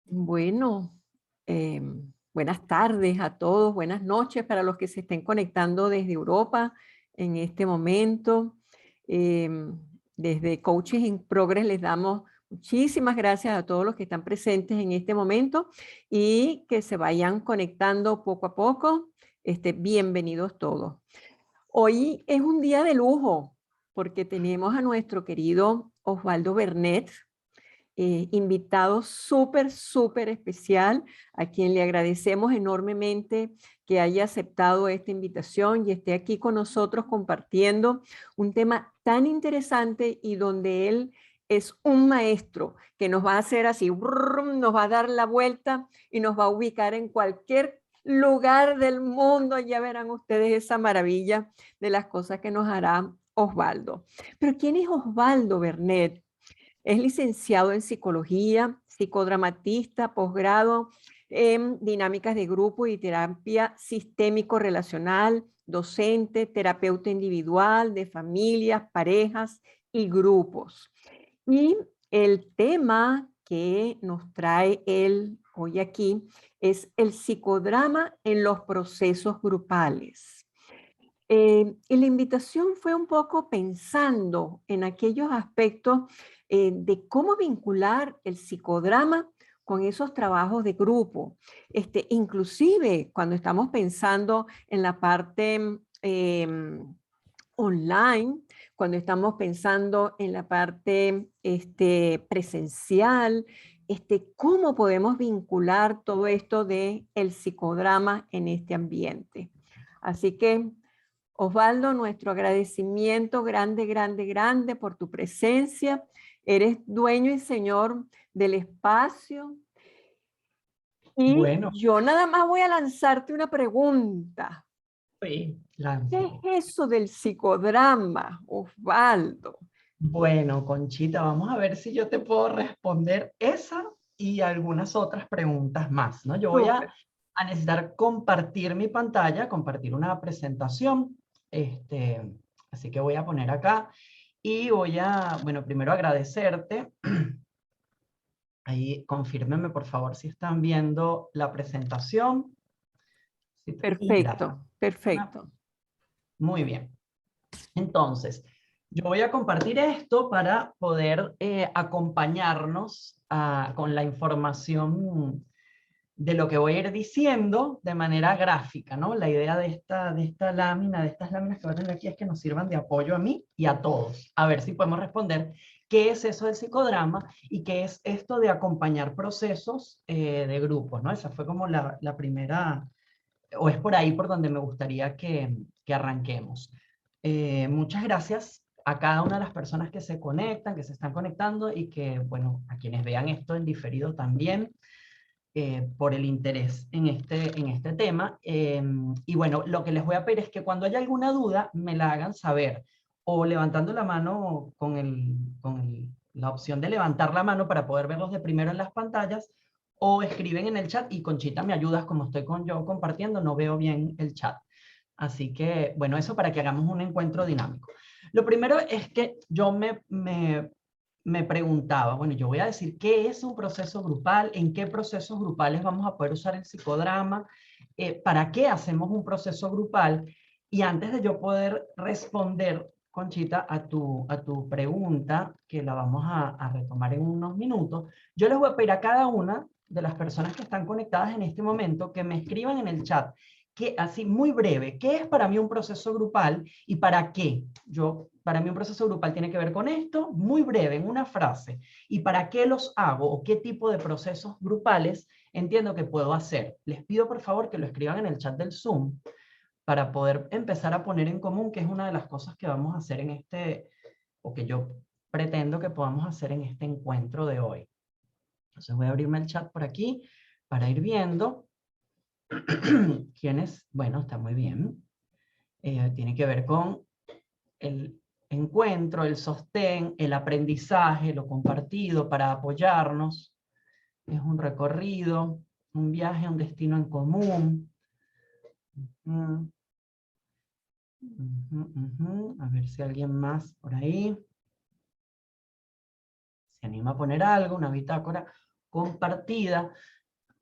Bueno, eh, buenas tardes a todos, buenas noches para los que se estén conectando desde Europa en este momento. Desde Coaches in Progress les damos muchísimas gracias a todos los que están presentes en este momento y que se vayan conectando poco a poco. Bienvenidos todos. Hoy es un día de lujo porque tenemos a nuestro querido Osvaldo Bernet, invitado súper especial, a quien le agradecemos enormemente que haya aceptado esta invitación y esté aquí con nosotros compartiendo un tema tan interesante y donde él es un maestro que nos va a hacer así, nos va a dar la vuelta y nos va a ubicar en cualquier lugar del mundo. Ya verán ustedes esa maravilla de las cosas que nos hará Osvaldo. Pero ¿quién es Osvaldo Bernet? Es licenciado en psicología, psicodramatista, posgrado en dinámicas de grupo y terapia sistémico-relacional, docente, terapeuta individual, de familias, parejas y grupos. Y el tema que nos trae él hoy aquí es el psicodrama en los procesos grupales. Y la invitación fue un poco pensando en aquellos aspectos de cómo vincular el psicodrama con esos trabajos de grupo. Inclusive cuando estamos pensando en la parte online, cuando estamos pensando en la parte presencial, cómo podemos vincular todo esto de el psicodrama en este ambiente. Así que Osvaldo, nuestro agradecimiento grande por tu presencia. Eres dueño y señor del espacio. Y Bueno, yo nada más voy a lanzarte una pregunta. sí, ¿Qué láncela. es eso del psicodrama, Osvaldo? Bueno, Conchita, vamos a ver si yo te puedo responder esa y algunas otras preguntas más, ¿no? Yo voy Súper. a necesitar compartir mi pantalla, compartir una presentación. Este, Así que voy a poner acá y bueno, primero agradecerte. Ahí, confírmenme por favor si están viendo la presentación. Y gracias. Perfecto, perfecto. Muy bien. Entonces, yo voy a compartir esto para poder acompañarnos con la información de lo que voy a ir diciendo de manera gráfica, ¿no? La idea de esta lámina, de estas láminas que voy a tener aquí es que nos sirvan de apoyo a mí y a todos. A ver si podemos responder qué es eso del psicodrama y qué es esto de acompañar procesos de grupos, ¿no? Esa fue como la primera, o es por ahí por donde me gustaría que arranquemos. Muchas gracias a cada una de las personas que se conectan, que se están conectando y que, bueno, a quienes vean esto en diferido también, por el interés en este tema. Y bueno, lo que les voy a pedir es que cuando haya alguna duda me la hagan saber o levantando la mano la opción de levantar la mano para poder verlos de primero en las pantallas, o escriben en el chat y Conchita me ayudas como estoy yo compartiendo, no veo bien el chat. Así que, bueno, eso para que hagamos un encuentro dinámico. Lo primero es que yo me preguntaba, bueno, yo voy a decir qué es un proceso grupal, en qué procesos grupales vamos a poder usar el psicodrama, para qué hacemos un proceso grupal. Y antes de yo poder responder, Conchita, a tu pregunta, que la vamos a retomar en unos minutos, yo les voy a pedir a cada una de las personas que están conectadas en este momento que me escriban en el chat, que así muy breve, ¿qué es para mí un proceso grupal y para qué? Para mí un proceso grupal tiene que ver con esto, muy breve, en una frase. ¿Y para qué los hago o qué tipo de procesos grupales entiendo que puedo hacer? Les pido por favor que lo escriban en el chat del Zoom para poder empezar a poner en común, que es una de las cosas que vamos a hacer o que yo pretendo que podamos hacer en este encuentro de hoy. Entonces voy a abrirme el chat por aquí para ir viendo quiénes, bueno, está muy bien. Tiene que ver con el encuentro, el sostén, el aprendizaje, lo compartido para apoyarnos. Es un recorrido, un viaje, un destino en común. A ver si alguien más por ahí. Se anima a poner algo, una bitácora compartida.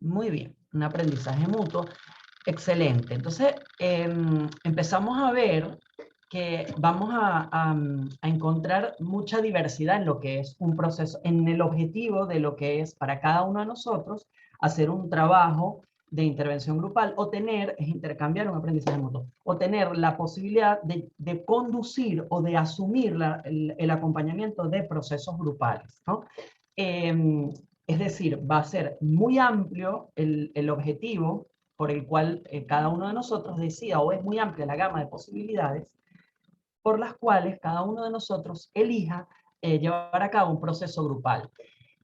Muy bien, un aprendizaje mutuo. Excelente. Entonces, empezamos a ver que vamos a encontrar mucha diversidad en lo que es un proceso, en el objetivo de lo que es para cada uno de nosotros hacer un trabajo de intervención grupal o tener, es intercambiar un aprendizaje mutuo, o tener la posibilidad de conducir o de asumir el acompañamiento de procesos grupales, ¿no? Es decir, va a ser muy amplio el objetivo por el cual cada uno de nosotros decida, o es muy amplia la gama de posibilidades por las cuales cada uno de nosotros elija llevar a cabo un proceso grupal.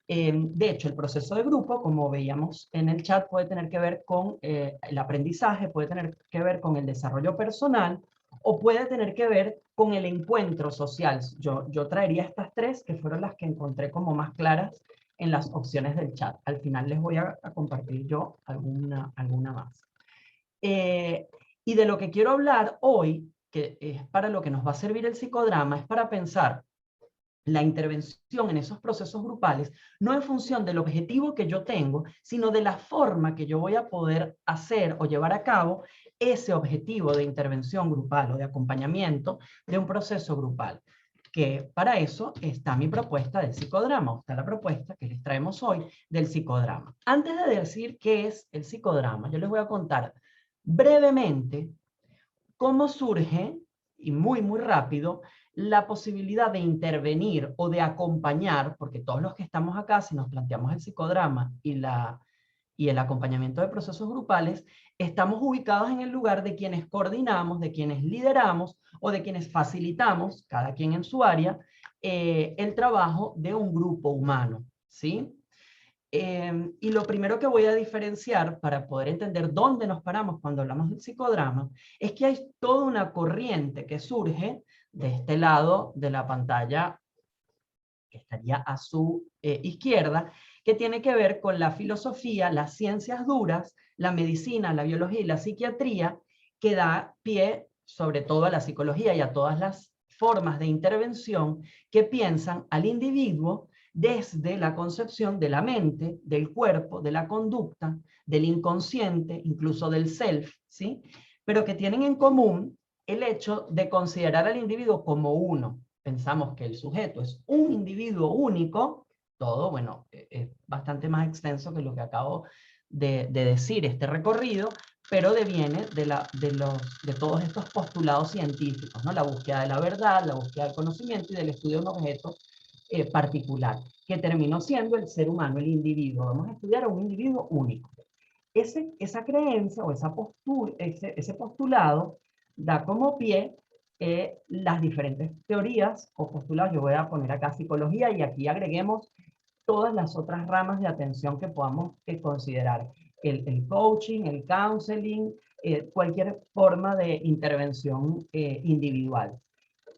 De hecho, el proceso de grupo, como veíamos en el chat, puede tener que ver con el aprendizaje, puede tener que ver con el desarrollo personal, o puede tener que ver con el encuentro social. Yo traería estas tres, que fueron las que encontré como más claras en las opciones del chat. Al final les voy a compartir yo alguna más. Y de lo que quiero hablar hoy, que es para lo que nos va a servir el psicodrama, es para pensar la intervención en esos procesos grupales, no en función del objetivo que yo tengo, sino de la forma que yo voy a poder hacer o llevar a cabo ese objetivo de intervención grupal o de acompañamiento de un proceso grupal. Que para eso está mi propuesta del psicodrama, o está la propuesta que les traemos hoy del psicodrama. Antes de decir qué es el psicodrama, yo les voy a contar brevemente cómo surge, y muy rápido, la posibilidad de intervenir o de acompañar, porque todos los que estamos acá, si nos planteamos el psicodrama y el acompañamiento de procesos grupales, estamos ubicados en el lugar de quienes coordinamos, de quienes lideramos o de quienes facilitamos, cada quien en su área, el trabajo de un grupo humano, ¿sí? Y lo primero que voy a diferenciar para poder entender dónde nos paramos cuando hablamos del psicodrama es que hay toda una corriente que surge de este lado de la pantalla, que estaría a su izquierda, que tiene que ver con la filosofía, las ciencias duras, la medicina, la biología y la psiquiatría, que da pie sobre todo a la psicología y a todas las formas de intervención que piensan al individuo desde la concepción de la mente, del cuerpo, de la conducta, del inconsciente, incluso del self, ¿sí? Pero que tienen en común el hecho de considerar al individuo como uno. Pensamos que el sujeto es un individuo único, todo, bueno, es bastante más extenso que lo que acabo de decir, este recorrido, pero deviene de todos estos postulados científicos, ¿no? La búsqueda de la verdad, la búsqueda del conocimiento y del estudio de un objeto particular, que terminó siendo el ser humano, el individuo. Vamos a estudiar a un individuo único. Esa creencia o ese postulado da como pie las diferentes teorías o postulados. Yo voy a poner acá psicología y aquí agreguemos todas las otras ramas de atención que podamos considerar. El coaching, el counseling, cualquier forma de intervención individual.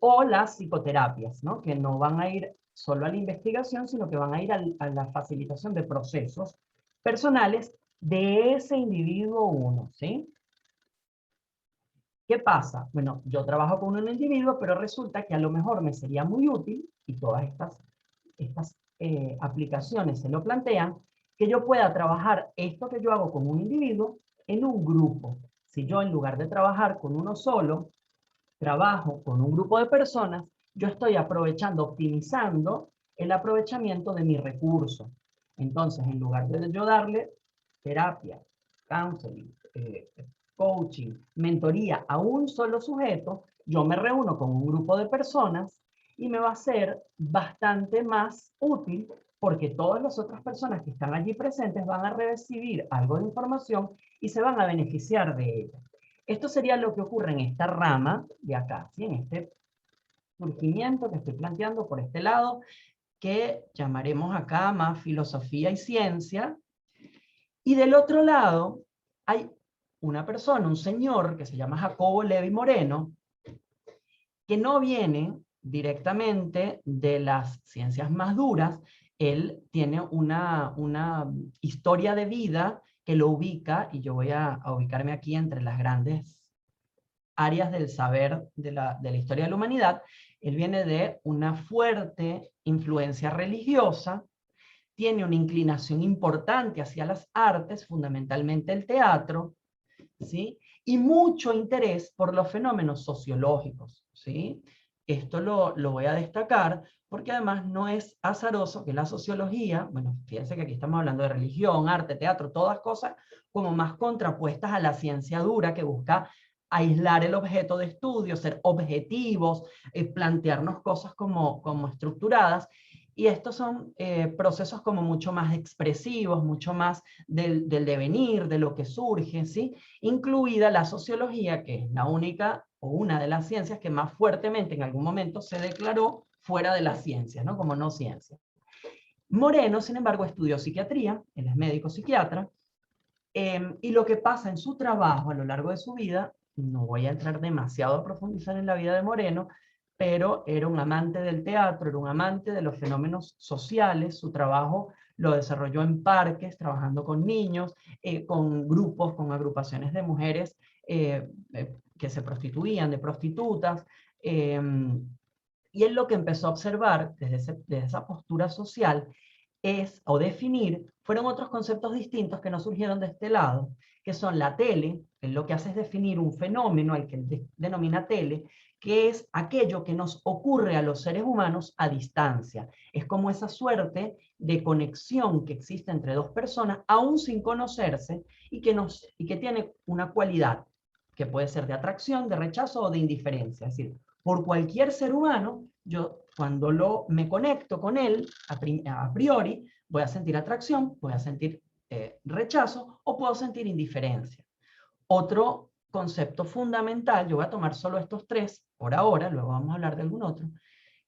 O las psicoterapias, ¿no? Que no van a ir solo a la investigación, sino que van a ir a la facilitación de procesos personales de ese individuo uno, ¿sí? ¿Qué pasa? Bueno, yo trabajo con un individuo, pero resulta que a lo mejor me sería muy útil, y todas estas aplicaciones se lo plantean, que yo pueda trabajar esto que yo hago con un individuo en un grupo. Si yo en lugar de trabajar con uno solo, trabajo con un grupo de personas, yo estoy aprovechando, optimizando el aprovechamiento de mi recurso. Entonces, en lugar de yo darle terapia, counseling, coaching, mentoría a un solo sujeto, yo me reúno con un grupo de personas y me va a ser bastante más útil porque todas las otras personas que están allí presentes van a recibir algo de información y se van a beneficiar de ella. Esto sería lo que ocurre en esta rama de acá, ¿sí? En este surgimiento que estoy planteando por este lado, que llamaremos acá más filosofía y ciencia. Y del otro lado hay una persona, un señor que se llama Jacobo Levi Moreno, que no viene directamente de las ciencias más duras. Él tiene una historia de vida que lo ubica, y yo voy a ubicarme aquí entre las grandes áreas del saber de la historia de la humanidad. Él viene de una fuerte influencia religiosa, tiene una inclinación importante hacia las artes, fundamentalmente el teatro, ¿sí? Y mucho interés por los fenómenos sociológicos, ¿sí? Esto lo voy a destacar porque además no es azaroso que la sociología, bueno, fíjense que aquí estamos hablando de religión, arte, teatro, todas cosas como más contrapuestas a la ciencia dura que busca aislar el objeto de estudio, ser objetivos, plantearnos cosas como estructuradas. Y estos son procesos como mucho más expresivos, mucho más del devenir, de lo que surge, ¿sí? Incluida la sociología, que es la única o una de las ciencias que más fuertemente en algún momento se declaró fuera de las ciencias, ¿no? Como no ciencia. Moreno, sin embargo, estudió psiquiatría, él es médico psiquiatra, y lo que pasa en su trabajo a lo largo de su vida, no voy a entrar demasiado a profundizar en la vida de Moreno, pero era un amante del teatro, era un amante de los fenómenos sociales, su trabajo lo desarrolló en parques, trabajando con niños, con grupos, con agrupaciones de mujeres que se prostituían, de prostitutas, y él lo que empezó a observar desde esa postura social es, o definir, fueron otros conceptos distintos que no surgieron de este lado, que son la tele, que lo que hace es definir un fenómeno al que él denomina tele, que es aquello que nos ocurre a los seres humanos a distancia. Es como esa suerte de conexión que existe entre dos personas, aún sin conocerse, y que tiene una cualidad que puede ser de atracción, de rechazo o de indiferencia. Es decir, por cualquier ser humano, yo cuando me conecto con él, a priori, voy a sentir atracción, voy a sentir rechazo o puedo sentir indiferencia. Otro concepto fundamental, yo voy a tomar solo estos tres por ahora, luego vamos a hablar de algún otro,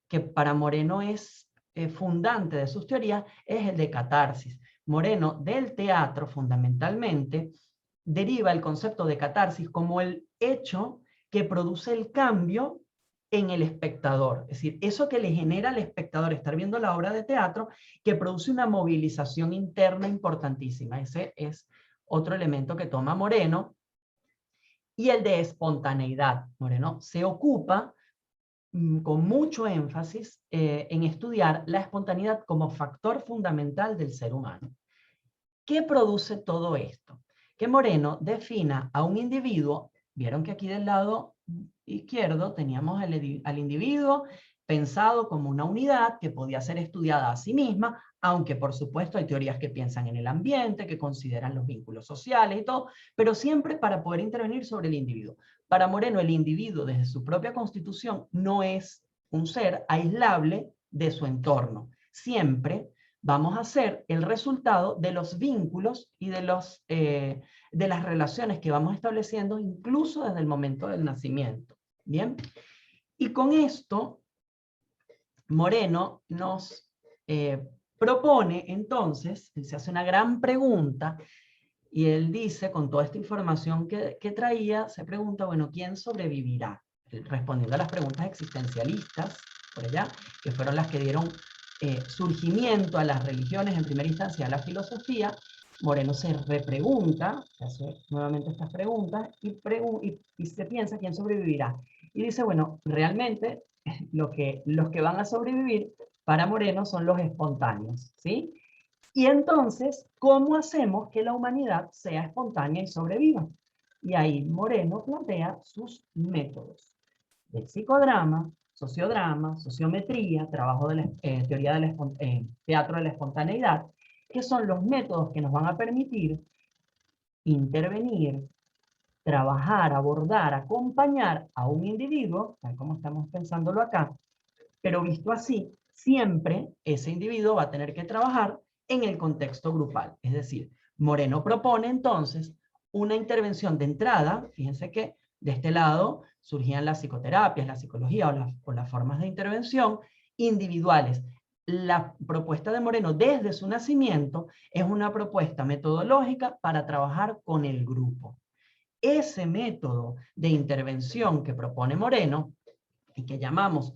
que para Moreno es fundante de sus teorías, es el de catarsis. Moreno, del teatro fundamentalmente, deriva el concepto de catarsis como el hecho que produce el cambio en el espectador. Es decir, eso que le genera al espectador estar viendo la obra de teatro, que produce una movilización interna importantísima. Ese es otro elemento que toma Moreno. Y el de espontaneidad. Moreno se ocupa con mucho énfasis en estudiar la espontaneidad como factor fundamental del ser humano. ¿Qué produce todo esto? Que Moreno defina a un individuo, vieron que aquí del lado izquierdo teníamos al individuo pensado como una unidad que podía ser estudiada a sí misma, aunque por supuesto hay teorías que piensan en el ambiente, que consideran los vínculos sociales y todo, pero siempre para poder intervenir sobre el individuo. Para Moreno, el individuo desde su propia constitución no es un ser aislable de su entorno. Siempre vamos a ser el resultado de los vínculos y de las relaciones que vamos estableciendo incluso desde el momento del nacimiento. ¿Bien? Y con esto, Moreno nos propone entonces, él se hace una gran pregunta y él dice, con toda esta información que traía, se pregunta, bueno, ¿quién sobrevivirá? Respondiendo a las preguntas existencialistas, por allá, que fueron las que dieron surgimiento a las religiones en primera instancia, a la filosofía, Moreno se repregunta, se hace nuevamente estas preguntas y se piensa quién sobrevivirá. Y dice, bueno, realmente los que van a sobrevivir para Moreno son los espontáneos, ¿sí? Y entonces, ¿cómo hacemos que la humanidad sea espontánea y sobreviva? Y ahí Moreno plantea sus métodos de psicodrama, sociodrama, sociometría, trabajo de la, teoría del teatro de la espontaneidad, que son los métodos que nos van a permitir intervenir, trabajar, abordar, acompañar a un individuo, tal como estamos pensándolo acá, pero visto así, siempre ese individuo va a tener que trabajar en el contexto grupal. Es decir, Moreno propone entonces una intervención de entrada, fíjense que de este lado surgían las psicoterapias, la psicología o las formas de intervención individuales. La propuesta de Moreno desde su nacimiento es una propuesta metodológica para trabajar con el grupo. Ese método de intervención que propone Moreno y que llamamos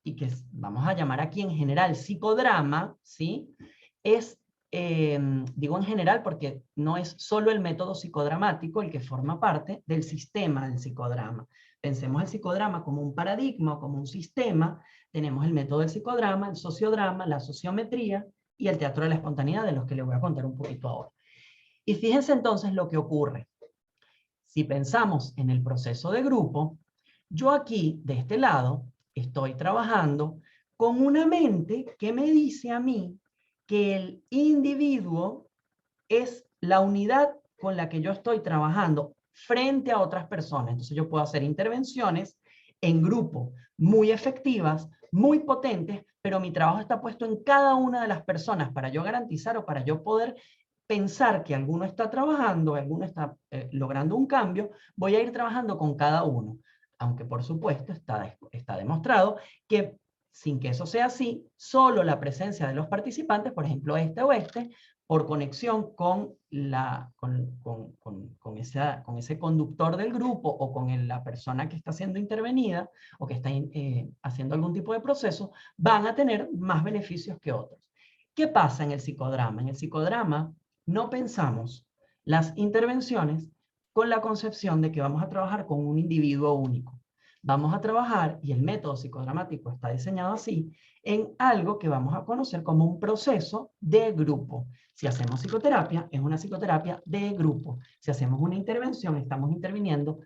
y que vamos a llamar aquí en general psicodrama, ¿sí? Es, digo en general porque no es solo el método psicodramático el que forma parte del sistema del psicodrama. Pensemos el psicodrama como un paradigma, como un sistema. Tenemos el método del psicodrama, el sociodrama, la sociometría y el teatro de la espontaneidad, de los que les voy a contar un poquito ahora. Y fíjense entonces lo que ocurre. Si pensamos en el proceso de grupo, yo aquí, de este lado, estoy trabajando con una mente que me dice a mí que el individuo es la unidad con la que yo estoy trabajando frente a otras personas. Entonces yo puedo hacer intervenciones en grupo muy efectivas, muy potentes, pero mi trabajo está puesto en cada una de las personas para yo garantizar o para yo poder pensar que alguno está trabajando, alguno está logrando un cambio, voy a ir trabajando con cada uno. Aunque por supuesto está demostrado que sin que eso sea así, solo la presencia de los participantes, por ejemplo este o este, por conexión con ese conductor del grupo o con la persona que está siendo intervenida o que está haciendo algún tipo de proceso, van a tener más beneficios que otros. ¿Qué pasa en el psicodrama? En el psicodrama no pensamos las intervenciones con la concepción de que vamos a trabajar con un individuo único. Vamos a trabajar, y el método psicodramático está diseñado así, en algo que vamos a conocer como un proceso de grupo. Si hacemos psicoterapia, es una psicoterapia de grupo. Si hacemos una intervención, estamos interviniendo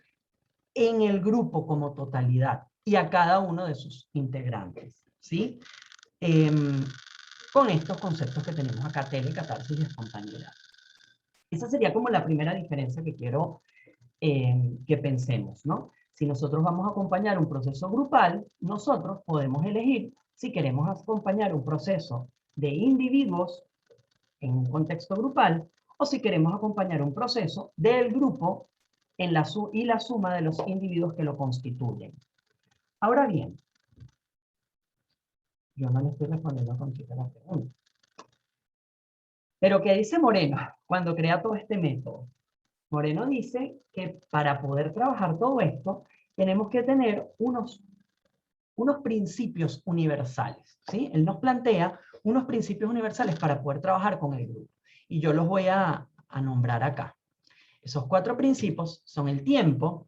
en el grupo como totalidad y a cada uno de sus integrantes, ¿sí? Con estos conceptos que tenemos acá, telecatarsis y espontaneidad. Esa sería como la primera diferencia que quiero que pensemos, ¿no? Si nosotros vamos a acompañar un proceso grupal, nosotros podemos elegir si queremos acompañar un proceso de individuos en un contexto grupal o si queremos acompañar un proceso del grupo y la suma de los individuos que lo constituyen. Ahora bien, yo no le estoy respondiendo a Conchita la pregunta. Pero ¿qué dice Moreno cuando crea todo este método? Moreno dice que para poder trabajar todo esto, tenemos que tener unos principios universales, ¿sí? Él nos plantea unos principios universales para poder trabajar con el grupo. Y yo los voy a nombrar acá. Esos 4 principios son el tiempo,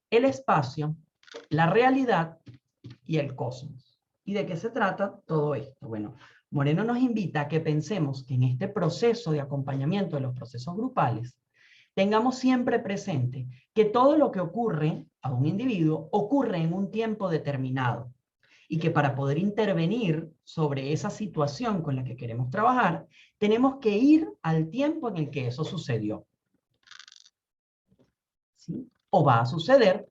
el espacio, la realidad y el cosmos. ¿Y de qué se trata todo esto? Bueno, Moreno nos invita a que pensemos que en este proceso de acompañamiento de los procesos grupales, tengamos siempre presente que todo lo que ocurre a un individuo ocurre en un tiempo determinado y que para poder intervenir sobre esa situación con la que queremos trabajar, tenemos que ir al tiempo en el que eso sucedió. ¿Sí? O va a suceder,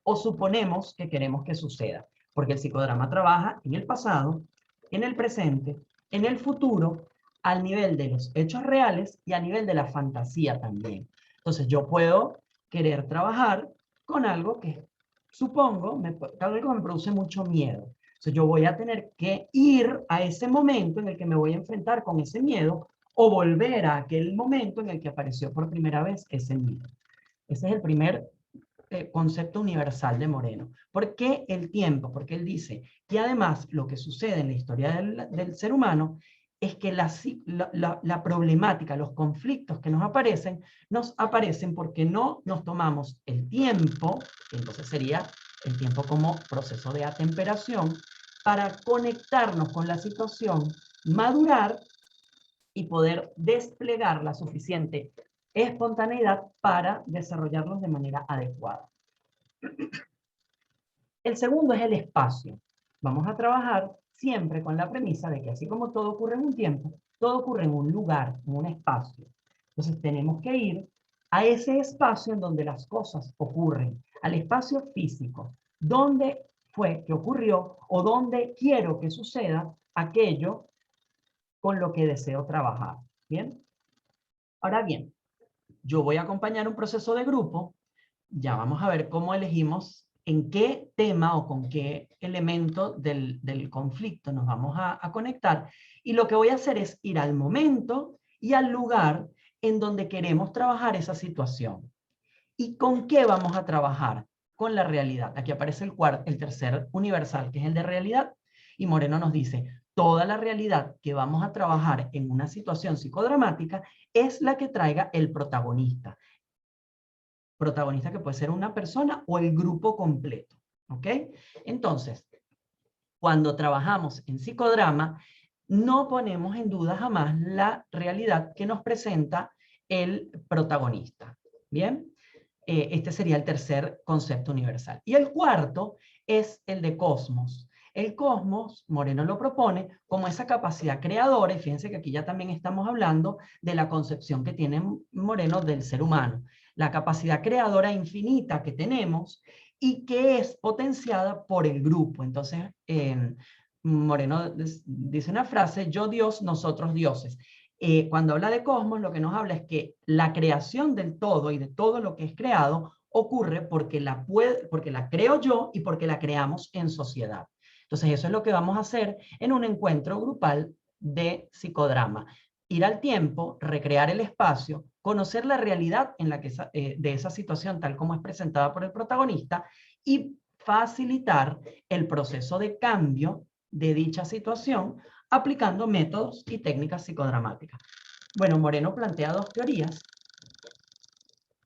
o suponemos que queremos que suceda, porque el psicodrama trabaja en el pasado, en el presente, en el futuro, al nivel de los hechos reales y a nivel de la fantasía también. Entonces yo puedo querer trabajar con algo que supongo, algo que me produce mucho miedo. Entonces yo voy a tener que ir a ese momento en el que me voy a enfrentar con ese miedo o volver a aquel momento en el que apareció por primera vez ese miedo. Ese es el primer concepto universal de Moreno. ¿Por qué el tiempo? Porque él dice que además lo que sucede en la historia del ser humano es que la problemática, los conflictos que nos aparecen porque no nos tomamos el tiempo, que entonces sería el tiempo como proceso de atemperación, para conectarnos con la situación, madurar y poder desplegar la suficiente espontaneidad para desarrollarlos de manera adecuada. El segundo es el espacio. Vamos a trabajar siempre con la premisa de que así como todo ocurre en un tiempo, todo ocurre en un lugar, en un espacio. Entonces tenemos que ir a ese espacio en donde las cosas ocurren, al espacio físico, donde fue que ocurrió o donde quiero que suceda aquello con lo que deseo trabajar. ¿Bien? Ahora bien, yo voy a acompañar un proceso de grupo. Ya vamos a ver cómo elegimos en qué tema o con qué elemento del conflicto nos vamos a conectar. Y lo que voy a hacer es ir al momento y al lugar en donde queremos trabajar esa situación. ¿Y con qué vamos a trabajar? Con la realidad. Aquí aparece el tercer universal, que es el de realidad. Y Moreno nos dice, toda la realidad que vamos a trabajar en una situación psicodramática es la que traiga el protagonista. protagonista que puede ser una persona o el grupo completo, ¿ok? Entonces, cuando trabajamos en psicodrama, no ponemos en duda jamás la realidad que nos presenta el protagonista, ¿bien? Este sería el tercer concepto universal. Y el cuarto es el de cosmos. El cosmos, Moreno lo propone como esa capacidad creadora, y fíjense que aquí ya también estamos hablando de la concepción que tiene Moreno del ser humano, la capacidad creadora infinita que tenemos y que es potenciada por el grupo. Entonces, Moreno dice una frase: yo Dios, nosotros dioses. Cuando habla de cosmos, lo que nos habla es que la creación del todo y de todo lo que es creado ocurre porque porque la creo yo y porque la creamos en sociedad. Entonces, eso es lo que vamos a hacer en un encuentro grupal de psicodrama. Ir al tiempo, recrear el espacio, conocer la realidad en la que, de esa situación tal como es presentada por el protagonista y facilitar el proceso de cambio de dicha situación aplicando métodos y técnicas psicodramáticas. Bueno, Moreno plantea dos teorías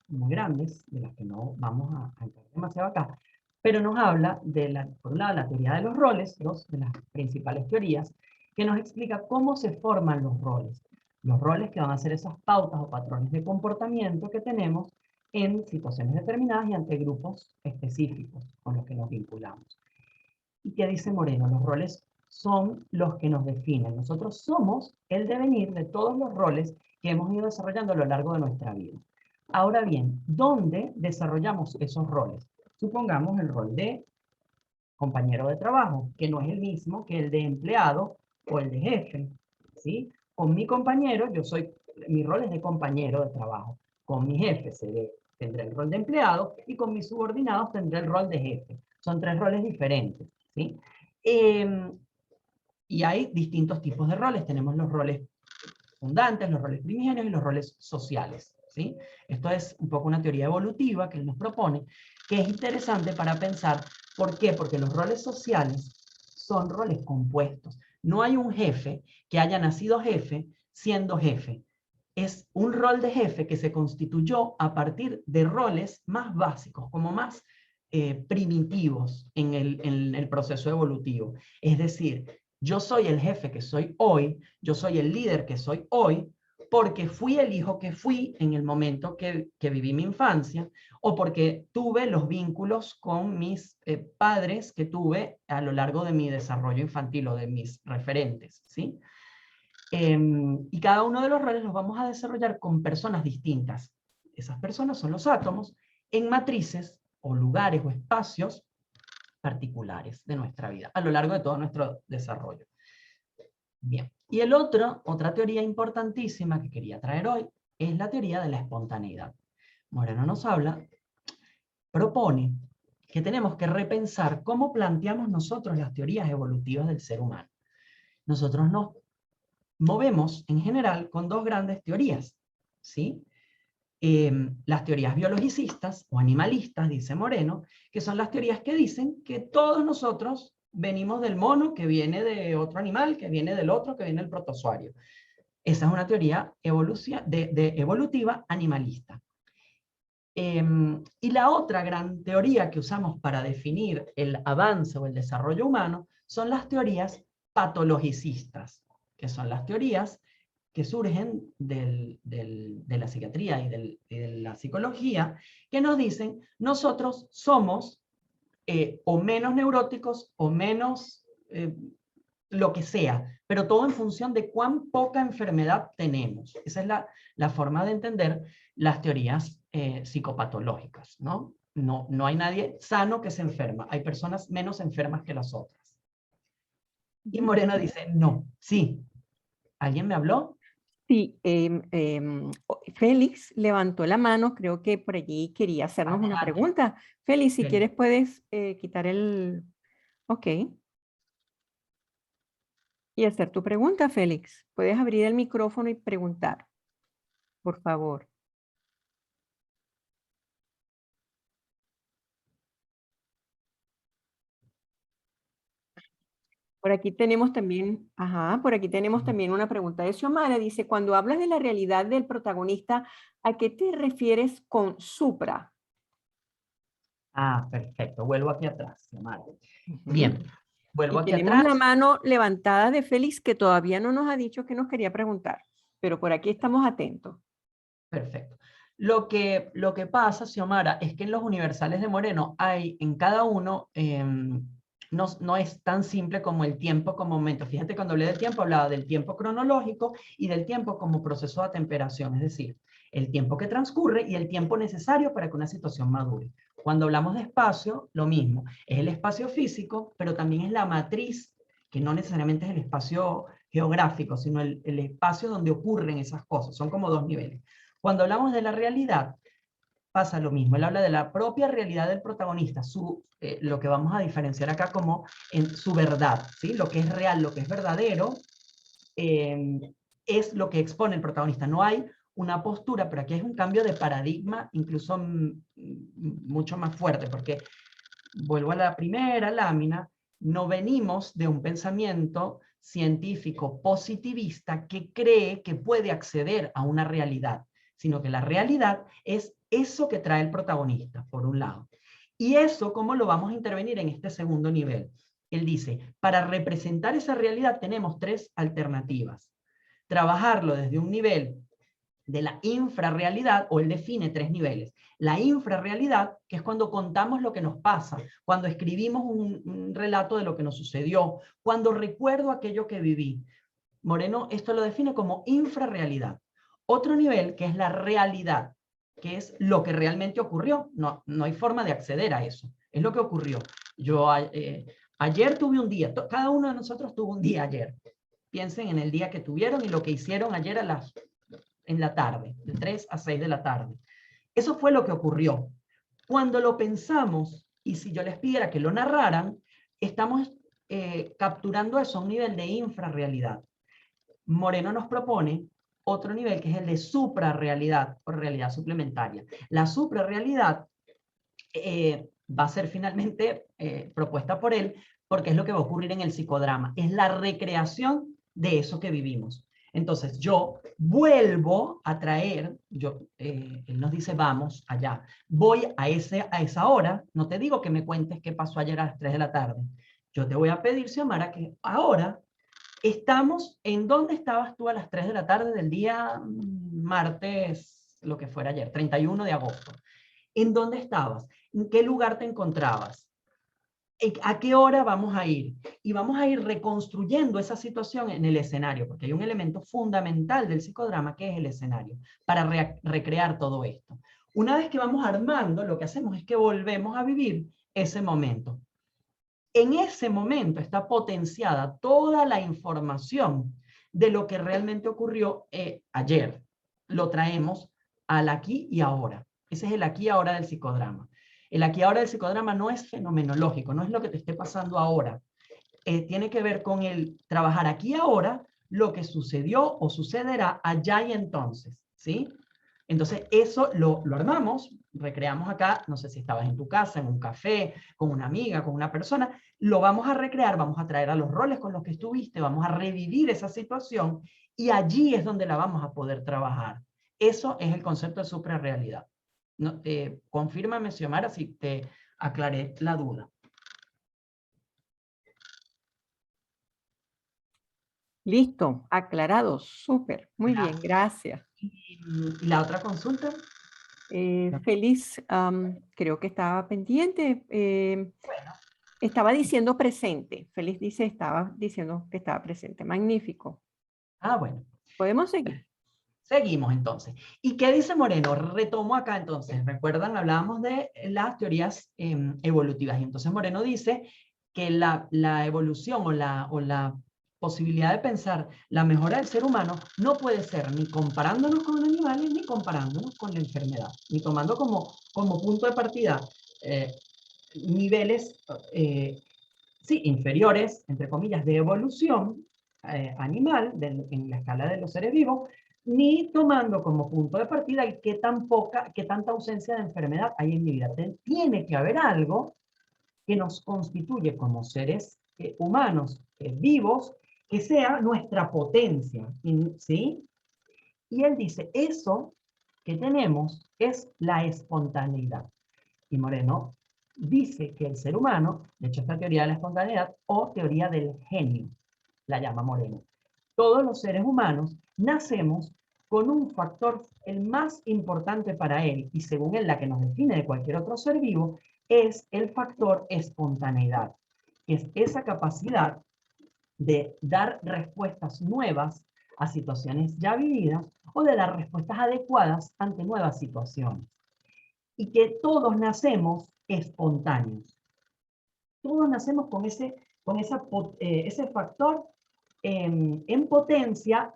muy grandes, de las que no vamos a entrar demasiado acá, pero nos habla de por un lado, la teoría de los roles, dos de las principales teorías, que nos explica cómo se forman los roles que van a ser esas pautas o patrones de comportamiento que tenemos en situaciones determinadas y ante grupos específicos con los que nos vinculamos. ¿Y qué dice Moreno? Los roles son los que nos definen. Nosotros somos el devenir de todos los roles que hemos ido desarrollando a lo largo de nuestra vida. Ahora bien, ¿dónde desarrollamos esos roles? Supongamos el rol de compañero de trabajo, que no es el mismo que el de empleado o el de jefe, ¿sí? Con mi compañero, mi rol es de compañero de trabajo. Con mi jefe tendré el rol de empleado y con mis subordinados tendré el rol de jefe. Son tres roles diferentes, ¿sí? Y hay distintos tipos de roles. Tenemos los roles fundantes, los roles primigenios y los roles sociales, ¿sí? Esto es un poco una teoría evolutiva que él nos propone, que es interesante para pensar. ¿Por qué? Porque los roles sociales son roles compuestos. No hay un jefe que haya nacido jefe siendo jefe. Es un rol de jefe que se constituyó a partir de roles más básicos, como más primitivos en el proceso evolutivo. Es decir, yo soy el jefe que soy hoy, yo soy el líder que soy hoy, porque fui el hijo que fui en el momento que viví mi infancia, o porque tuve los vínculos con mis padres que tuve a lo largo de mi desarrollo infantil o de mis referentes, ¿sí? Y cada uno de los roles los vamos a desarrollar con personas distintas. Esas personas son los átomos en matrices o lugares o espacios particulares de nuestra vida a lo largo de todo nuestro desarrollo. Bien, y otra teoría importantísima que quería traer hoy es la teoría de la espontaneidad. Moreno nos propone que tenemos que repensar cómo planteamos nosotros las teorías evolutivas del ser humano. Nosotros nos movemos en general con dos grandes teorías, ¿sí? Las teorías biologicistas o animalistas, dice Moreno, que son las teorías que dicen que todos nosotros venimos del mono, que viene de otro animal, que viene del otro, que viene del protozoario. Esa es una teoría evolutiva animalista. Y la otra gran teoría que usamos para definir el avance o el desarrollo humano son las teorías patologicistas, que son las teorías que surgen de la psiquiatría y de la psicología, que nos dicen, nosotros somos o menos neuróticos o menos lo que sea, pero todo en función de cuán poca enfermedad tenemos. Esa es la forma de entender las teorías psicopatológicas, ¿no? No hay nadie sano que se enferma, hay personas menos enfermas que las otras. Y Moreno dice, no, sí. ¿Alguien me habló? Sí, Félix levantó la mano, creo que por allí quería hacernos una Adelante. pregunta. Félix, si Félix. quieres puedes quitar Ok. Y hacer tu pregunta, Félix. Puedes abrir el micrófono y preguntar, por favor. Por aquí tenemos también, por aquí tenemos también una pregunta de Xiomara. Dice, cuando hablas de la realidad del protagonista, ¿a qué te refieres con supra? Ah, perfecto. Vuelvo aquí atrás, Xiomara. Ujú. Bien, vuelvo Y aquí tenemos la atrás. mano levantada de Félix, que todavía no nos ha dicho que nos quería preguntar, pero por aquí estamos atentos. Perfecto. Lo que pasa, Xiomara, es que en los universales de Moreno hay en cada uno, no es tan simple como el tiempo como momento. Fíjate, cuando hablé del tiempo, hablaba del tiempo cronológico y del tiempo como proceso de atemperación, es decir, el tiempo que transcurre y el tiempo necesario para que una situación madure. Cuando hablamos de espacio, lo mismo, es el espacio físico, pero también es la matriz, que no necesariamente es el espacio geográfico, sino el espacio donde ocurren esas cosas. Son como dos niveles. Cuando hablamos de la realidad, pasa lo mismo. Él habla de la propia realidad del protagonista, lo que vamos a diferenciar acá como en su verdad, ¿sí? Lo que es real, lo que es verdadero, es lo que expone el protagonista. No hay una postura, pero aquí es un cambio de paradigma incluso mucho más fuerte, porque vuelvo a la primera lámina, no venimos de un pensamiento científico positivista que cree que puede acceder a una realidad, sino que la realidad es eso que trae el protagonista, por un lado. Y eso, ¿cómo lo vamos a intervenir en este segundo nivel? Él dice, para representar esa realidad tenemos tres alternativas. Trabajarlo desde un nivel de la infrarrealidad, o él define tres niveles. La infrarrealidad, que es cuando contamos lo que nos pasa, cuando escribimos un relato de lo que nos sucedió, cuando recuerdo aquello que viví. Moreno esto lo define como infrarrealidad. Otro nivel, que es la realidad, que es lo que realmente ocurrió. No hay forma de acceder a eso. Es lo que ocurrió. Yo ayer tuve un día, cada uno de nosotros tuvo un día ayer. Piensen en el día que tuvieron y lo que hicieron ayer en la tarde, de 3 a 6 de la tarde. Eso fue lo que ocurrió. Cuando lo pensamos, y si yo les pidiera que lo narraran, estamos capturando eso a un nivel de infrarrealidad. Moreno nos propone otro nivel que es el de suprarrealidad o realidad suplementaria. La suprarrealidad va a ser finalmente propuesta por él porque es lo que va a ocurrir en el psicodrama. Es la recreación de eso que vivimos. Entonces yo vuelvo a traer, él nos dice vamos allá, voy a esa hora, no te digo que me cuentes qué pasó ayer a las 3 de la tarde, yo te voy a pedir, Xiomara, que ahora estamos en dónde estabas tú a las 3 de la tarde del día martes, lo que fuera ayer, 31 de agosto. ¿En dónde estabas? ¿En qué lugar te encontrabas? ¿A qué hora vamos a ir? Y vamos a ir reconstruyendo esa situación en el escenario, porque hay un elemento fundamental del psicodrama que es el escenario, para recrear todo esto. Una vez que vamos armando, lo que hacemos es que volvemos a vivir ese momento. En ese momento está potenciada toda la información de lo que realmente ocurrió ayer. Lo traemos al aquí y ahora. Ese es el aquí y ahora del psicodrama. El aquí y ahora del psicodrama no es fenomenológico, no es lo que te esté pasando ahora. Tiene que ver con el trabajar aquí y ahora lo que sucedió o sucederá allá y entonces, ¿sí? Entonces, eso lo armamos, recreamos acá, no sé si estabas en tu casa, en un café, con una amiga, con una persona, lo vamos a recrear, vamos a traer a los roles con los que estuviste, vamos a revivir esa situación y allí es donde la vamos a poder trabajar. Eso es el concepto de suprarrealidad. No, confírmame, Xiomara, si te aclaré la duda. Listo, aclarado, súper, muy bien, Gracias. gracias. ¿Y la otra consulta? Feliz, creo que estaba pendiente. Bueno. Estaba diciendo presente. Feliz dice, estaba diciendo que estaba presente. Magnífico. Ah, bueno. Podemos seguir. Seguimos entonces. ¿Y qué dice Moreno? Retomo acá entonces. Recuerdan, hablábamos de las teorías evolutivas. Y entonces Moreno dice que la evolución o la posibilidad de pensar la mejora del ser humano no puede ser ni comparándonos con animales ni comparándonos con la enfermedad, ni tomando como punto de partida eh, niveles sí, inferiores, entre comillas, de evolución animal en la escala de los seres vivos, ni tomando como punto de partida el qué tanta ausencia de enfermedad hay en mi vida. Tiene que haber algo que nos constituye como seres humanos vivos, que sea nuestra potencia, ¿sí? Y él dice, eso que tenemos es la espontaneidad. Y Moreno dice que el ser humano, de hecho esta teoría de la espontaneidad o teoría del genio, la llama Moreno, todos los seres humanos nacemos con un factor, el más importante para él, y según él la que nos define de cualquier otro ser vivo, es el factor espontaneidad, que es esa capacidad de dar respuestas nuevas a situaciones ya vividas o de dar respuestas adecuadas ante nuevas situaciones. Y que todos nacemos espontáneos. Todos nacemos con ese factor en potencia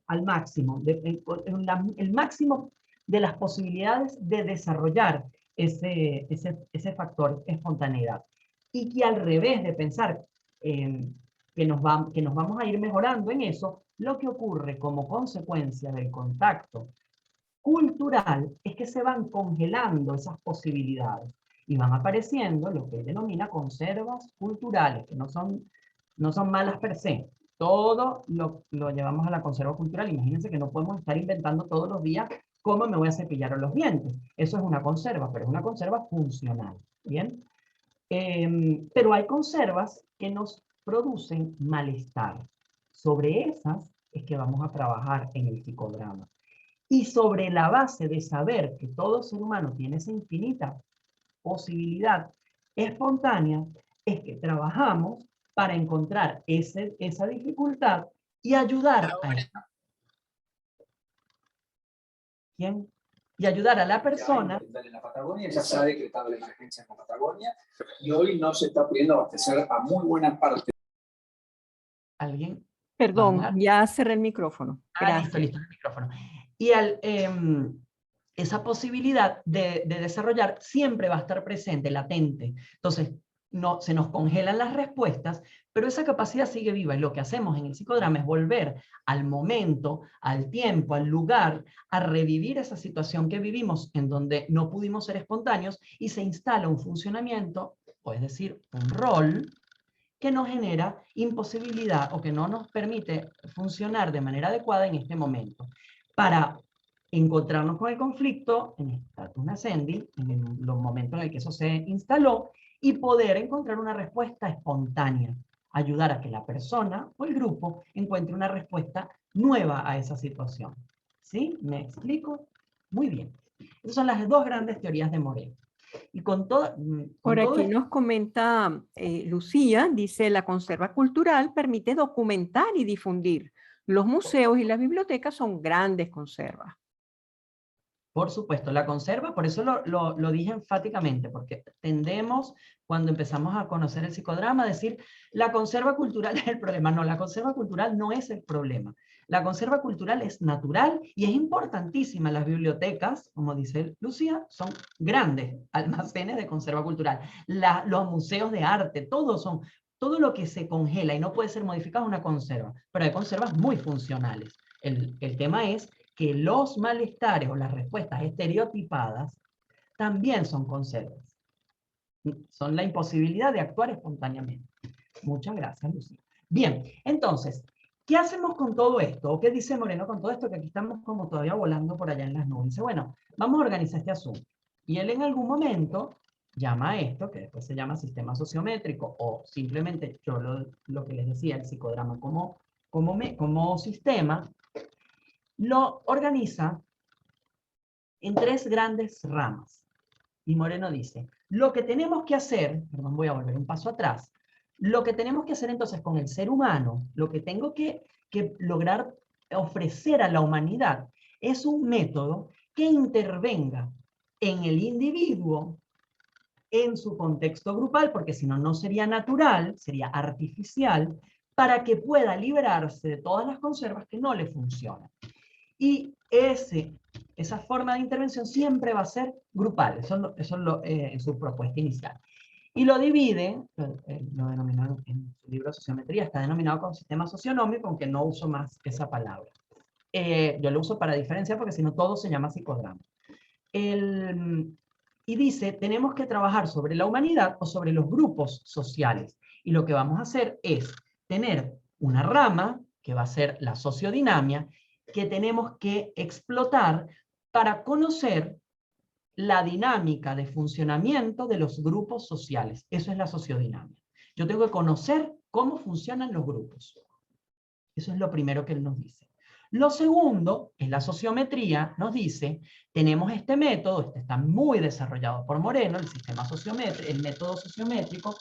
al máximo, el máximo de las posibilidades de desarrollar ese factor espontaneidad. Y que al revés de pensar que nos vamos a ir mejorando en eso, lo que ocurre como consecuencia del contacto cultural es que se van congelando esas posibilidades y van apareciendo lo que él denomina conservas culturales, que no son malas per se. Todo lo llevamos a la conserva cultural. Imagínense que no podemos estar inventando todos los días cómo me voy a cepillar los dientes. Eso es una conserva, pero es una conserva funcional. ¿Bien? Pero hay conservas que nos producen malestar. Sobre esas es que vamos a trabajar en el psicodrama. Y sobre la base de saber que todo ser humano tiene esa infinita posibilidad espontánea, es que trabajamos para encontrar esa dificultad y ayudar ¿quién? Y ayudar a la persona. En la Patagonia ya se ha decretado la emergencia en la Patagonia y hoy no se está pudiendo abastecer a muy buena parte. ¿Alguien? Perdón, ya cerré el micrófono. Gracias. Listo el micrófono. Y esa posibilidad de desarrollar siempre va a estar presente, latente. Entonces, no, se nos congelan las respuestas, pero esa capacidad sigue viva. Y lo que hacemos en el psicodrama es volver al momento, al tiempo, al lugar, a revivir esa situación que vivimos en donde no pudimos ser espontáneos y se instala un funcionamiento, o es decir, un rol, que nos genera imposibilidad o que no nos permite funcionar de manera adecuada en este momento. Para encontrarnos con el conflicto en status nascendi, en los momentos en el que eso se instaló, y poder encontrar una respuesta espontánea, ayudar a que la persona o el grupo encuentre una respuesta nueva a esa situación. ¿Sí? ¿Me explico? Muy bien. Esas son las dos grandes teorías de Moreno. Y por aquí nos comenta Lucía, dice, la conserva cultural permite documentar y difundir. Los museos y las bibliotecas son grandes conservas. Por supuesto, la conserva, por eso lo dije enfáticamente, porque tendemos, cuando empezamos a conocer el psicodrama, a decir, la conserva cultural es el problema. No, la conserva cultural no es el problema. La conserva cultural es natural y es importantísima. Las bibliotecas, como dice Lucía, son grandes almacenes de conserva cultural. Los museos de arte, todo lo que se congela y no puede ser modificado es una conserva, pero hay conservas muy funcionales. El tema es que los malestares o las respuestas estereotipadas también son conservas. Son la imposibilidad de actuar espontáneamente. Muchas gracias, Lucía. Bien, entonces, ¿qué hacemos con todo esto? ¿O qué dice Moreno con todo esto? Que aquí estamos como todavía volando por allá en las nubes. Dice, bueno, vamos a organizar este asunto. Y él en algún momento llama a esto, que después se llama sistema sociométrico, o simplemente yo lo que les decía, el psicodrama como sistema, lo organiza en tres grandes ramas. Y Moreno dice, lo que tenemos que hacer, perdón, voy a volver un paso atrás, lo que tenemos que hacer entonces con el ser humano, lo que tengo que lograr ofrecer a la humanidad, es un método que intervenga en el individuo, en su contexto grupal, porque si no, no sería natural, sería artificial, para que pueda liberarse de todas las conservas que no le funcionan. Y esa forma de intervención siempre va a ser grupal, eso es en su propuesta inicial. Y lo divide, lo denominó en su libro Sociometría, está denominado como sistema socionómico, aunque no uso más esa palabra. Yo lo uso para diferenciar porque si no todo se llama psicodrama. Y dice, tenemos que trabajar sobre la humanidad o sobre los grupos sociales. Y lo que vamos a hacer es tener una rama, que va a ser la sociodinamia, que tenemos que explotar para conocer la dinámica de funcionamiento de los grupos sociales. Eso es la sociodinamia. Yo tengo que conocer cómo funcionan los grupos. Eso es lo primero que él nos dice. Lo segundo es la sociometría. Nos dice, tenemos este método, este está muy desarrollado por Moreno, el sistema sociométrico, el método sociométrico.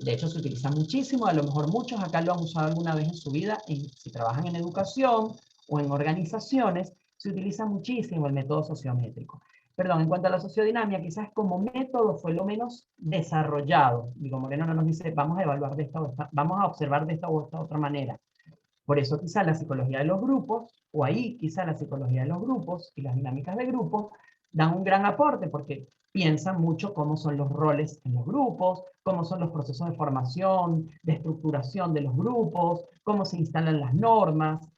De hecho, se utiliza muchísimo, a lo mejor muchos acá lo han usado alguna vez en su vida, si trabajan en educación o en organizaciones, se utiliza muchísimo el método sociométrico. Perdón, en cuanto a la sociodinamia, quizás como método fue lo menos desarrollado. Digo, Moreno no nos dice, vamos a evaluar de esta o esta, vamos a observar de esta u esta otra manera. Por eso quizá la psicología de los grupos, o ahí quizá la psicología de los grupos y las dinámicas de grupos, dan un gran aporte porque piensan mucho cómo son los roles en los grupos, cómo son los procesos de formación, de estructuración de los grupos, cómo se instalan las normas,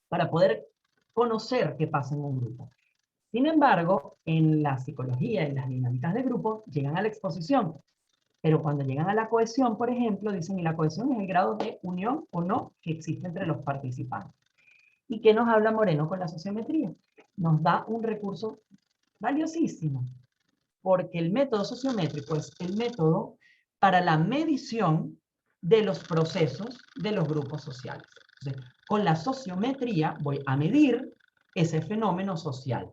para poder conocer qué pasa en un grupo. Sin embargo, en la psicología y las dinámicas de grupo llegan a la exposición. Pero cuando llegan a la cohesión, por ejemplo, dicen, y la cohesión es el grado de unión o no que existe entre los participantes. ¿Y qué nos habla Moreno con la sociometría? Nos da un recurso valiosísimo, porque el método sociométrico es el método para la medición de los procesos de los grupos sociales. Entonces, con la sociometría voy a medir ese fenómeno social.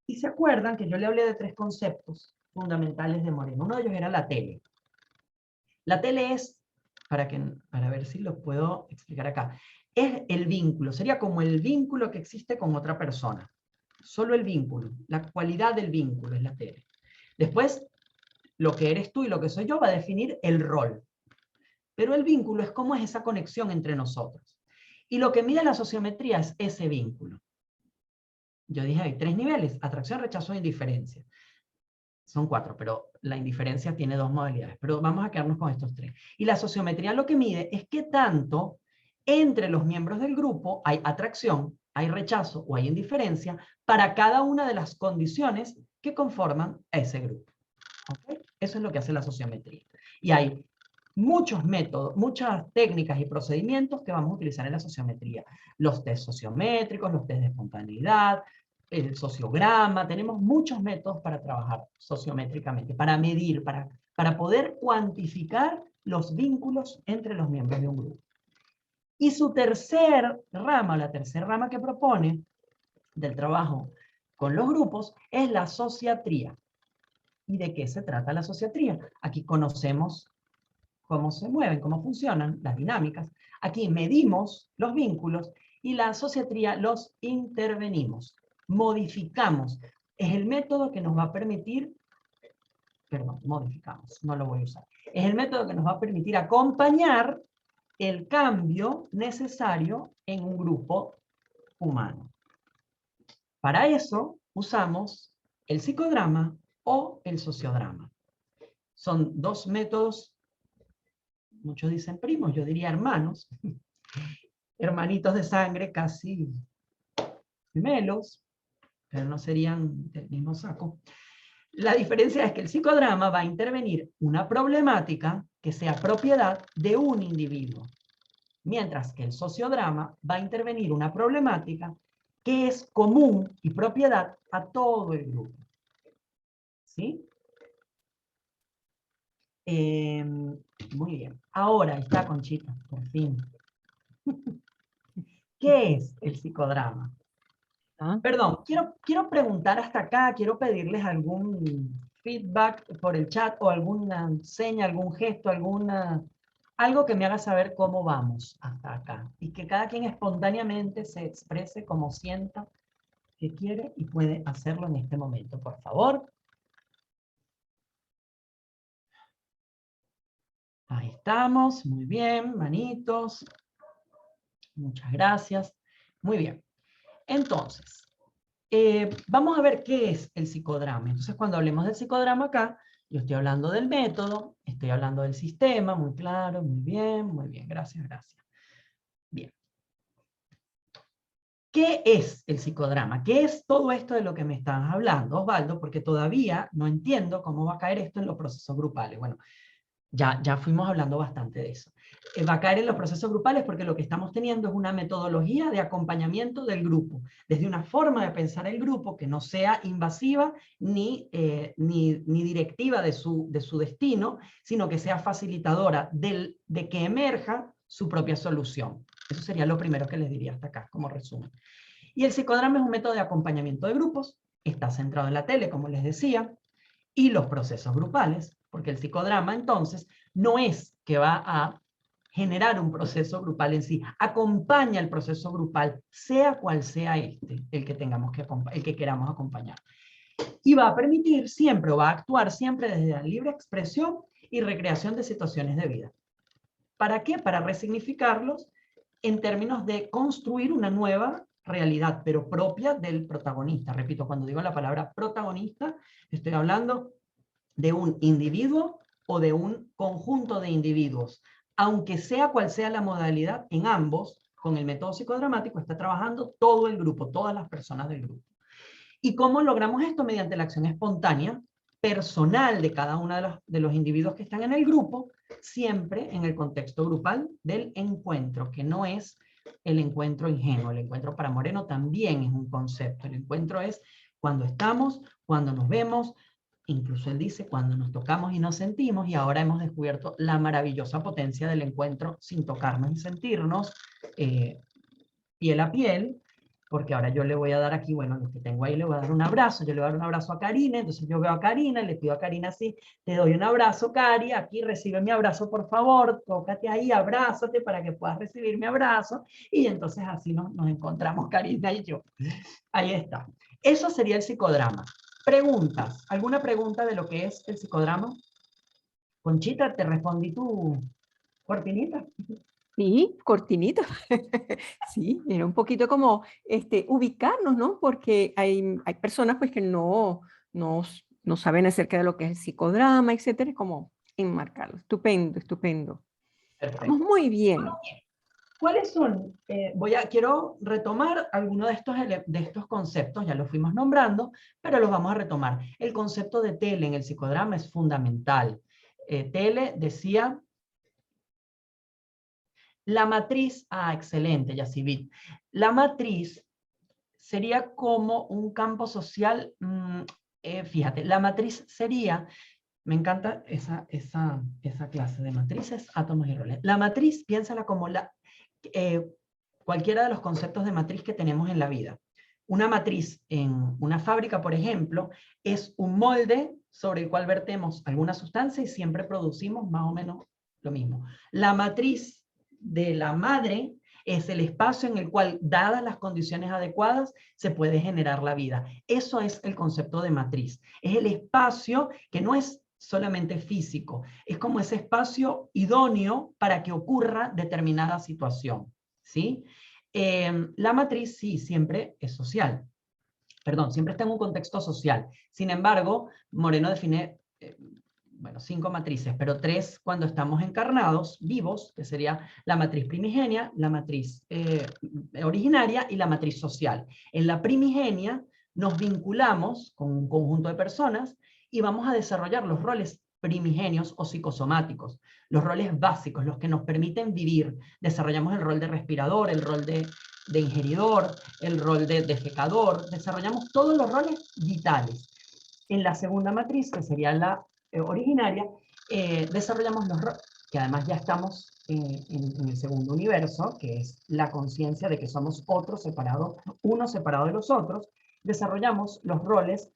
Y se acuerdan que yo le hablé de 3 conceptos fundamentales de Moreno. Uno de ellos era la tele. La tele es, para ver si lo puedo explicar acá, es el vínculo, sería como el vínculo que existe con otra persona. Solo el vínculo, la cualidad del vínculo es la tele. Después, lo que eres tú y lo que soy yo va a definir el rol. Pero el vínculo es cómo es esa conexión entre nosotros. Y lo que mide la sociometría es ese vínculo. Yo dije, hay 3 niveles, atracción, rechazo e indiferencia. Son 4, pero la indiferencia tiene 2 modalidades. Pero vamos a quedarnos con estos 3. Y la sociometría lo que mide es qué tanto entre los miembros del grupo hay atracción, hay rechazo o hay indiferencia para cada una de las condiciones que conforman a ese grupo. ¿Okay? Eso es lo que hace la sociometría. Y hay muchos métodos, muchas técnicas y procedimientos que vamos a utilizar en la sociometría. Los test sociométricos, los test de espontaneidad, el sociograma, tenemos muchos métodos para trabajar sociométricamente, para medir, para poder cuantificar los vínculos entre los miembros de un grupo. Y su tercer rama, la tercera rama que propone del trabajo con los grupos, es la sociatría. ¿Y de qué se trata la sociatría? Aquí conocemos cómo se mueven, cómo funcionan las dinámicas. Aquí medimos los vínculos y la sociatría los intervenimos, modificamos. Es el método que nos va a permitir, perdón, modificamos, no lo voy a usar. Es el método que nos va a permitir acompañar el cambio necesario en un grupo humano. Para eso usamos el psicodrama o el sociodrama. Son 2 métodos, muchos dicen primos, yo diría hermanos, hermanitos de sangre, casi gemelos, pero no serían del mismo saco. La diferencia es que el psicodrama va a intervenir una problemática que sea propiedad de un individuo, mientras que el sociodrama va a intervenir una problemática que es común y propiedad a todo el grupo. ¿Sí? Muy bien. Ahora está Conchita, por fin. ¿Qué es el psicodrama? Perdón, quiero preguntar hasta acá, quiero pedirles algún feedback por el chat o alguna seña, algún gesto, algo que me haga saber cómo vamos hasta acá. Y que cada quien espontáneamente se exprese como sienta que quiere y puede hacerlo en este momento, por favor. Ahí estamos, muy bien, manitos. Muchas gracias. Muy bien. Entonces, vamos a ver qué es el psicodrama. Entonces, cuando hablemos del psicodrama acá, yo estoy hablando del método, estoy hablando del sistema, muy claro, muy bien, gracias, gracias. Bien. ¿Qué es el psicodrama? ¿Qué es todo esto de lo que me estás hablando, Osvaldo? Porque todavía no entiendo cómo va a caer esto en los procesos grupales. Bueno, Ya fuimos hablando bastante de eso. Va a caer en los procesos grupales porque lo que estamos teniendo es una metodología de acompañamiento del grupo, desde una forma de pensar el grupo que no sea invasiva ni directiva de su destino, sino que sea facilitadora de que emerja su propia solución. Eso sería lo primero que les diría hasta acá, como resumen. Y el psicodrama es un método de acompañamiento de grupos, está centrado en la tele, como les decía, y los procesos grupales, porque el psicodrama entonces no es que va a generar un proceso grupal en sí, acompaña el proceso grupal, sea cual sea el que queramos acompañar. Y va a permitir siempre, o va a actuar siempre desde la libre expresión y recreación de situaciones de vida. ¿Para qué? Para resignificarlos en términos de construir una nueva realidad, pero propia del protagonista. Repito, cuando digo la palabra protagonista, estoy hablando de un individuo o de un conjunto de individuos. Aunque sea cual sea la modalidad, en ambos, con el método psicodramático, está trabajando todo el grupo, todas las personas del grupo. ¿Y cómo logramos esto? Mediante la acción espontánea, personal de cada uno de los individuos que están en el grupo, siempre en el contexto grupal del encuentro, que no es el encuentro ingenuo. El encuentro para Moreno también es un concepto. El encuentro es cuando estamos, cuando nos vemos, incluso él dice cuando nos tocamos y nos sentimos, y ahora hemos descubierto la maravillosa potencia del encuentro sin tocarnos y sentirnos piel a piel, porque ahora yo le voy a dar aquí, bueno, lo que tengo ahí, le voy a dar un abrazo, yo le voy a dar un abrazo a Karina, entonces yo veo a Karina, le pido a Karina así, te doy un abrazo, Cari, aquí recibe mi abrazo, por favor, tócate ahí, abrázate para que puedas recibir mi abrazo, y entonces así nos encontramos Karina y yo. Ahí está. Eso sería el psicodrama. Preguntas. ¿Alguna pregunta de lo que es el psicodrama? Conchita, ¿te respondí tu cortinita? Sí, cortinita. Sí, era un poquito como ubicarnos, ¿no? Porque hay personas pues que no saben acerca de lo que es el psicodrama, etcétera, es como enmarcarlo. Estupendo, estupendo. Perfecto. Vamos muy bien. ¿Cuáles son? Quiero retomar algunos de estos conceptos, ya los fuimos nombrando, pero los vamos a retomar. El concepto de tele en el psicodrama es fundamental. Tele decía, la matriz, excelente, Yacivit. La matriz sería como un campo social, fíjate, la matriz sería, me encanta esa clase de matrices, átomos y roles. La matriz, piénsala como cualquiera de los conceptos de matriz que tenemos en la vida. Una matriz en una fábrica, por ejemplo, es un molde sobre el cual vertemos alguna sustancia y siempre producimos más o menos lo mismo. La matriz de la madre es el espacio en el cual, dadas las condiciones adecuadas, se puede generar la vida. Eso es el concepto de matriz. Es el espacio que no es solamente físico, es como ese espacio idóneo para que ocurra determinada situación, ¿sí? La matriz sí, siempre es social. Perdón, siempre está en un contexto social. Sin embargo, Moreno define, bueno, 5 matrices, pero 3 cuando estamos encarnados, vivos, que sería la matriz primigenia, la matriz originaria y la matriz social. En la primigenia nos vinculamos con un conjunto de personas y vamos a desarrollar los roles primigenios o psicosomáticos, los roles básicos, los que nos permiten vivir. Desarrollamos el rol de respirador, el rol de ingeridor, el rol de defecador, desarrollamos todos los roles vitales. En la segunda matriz, que sería la originaria, desarrollamos los roles, que además ya estamos en el segundo universo, que es la conciencia de que somos otros separados, uno separado de los otros, desarrollamos los roles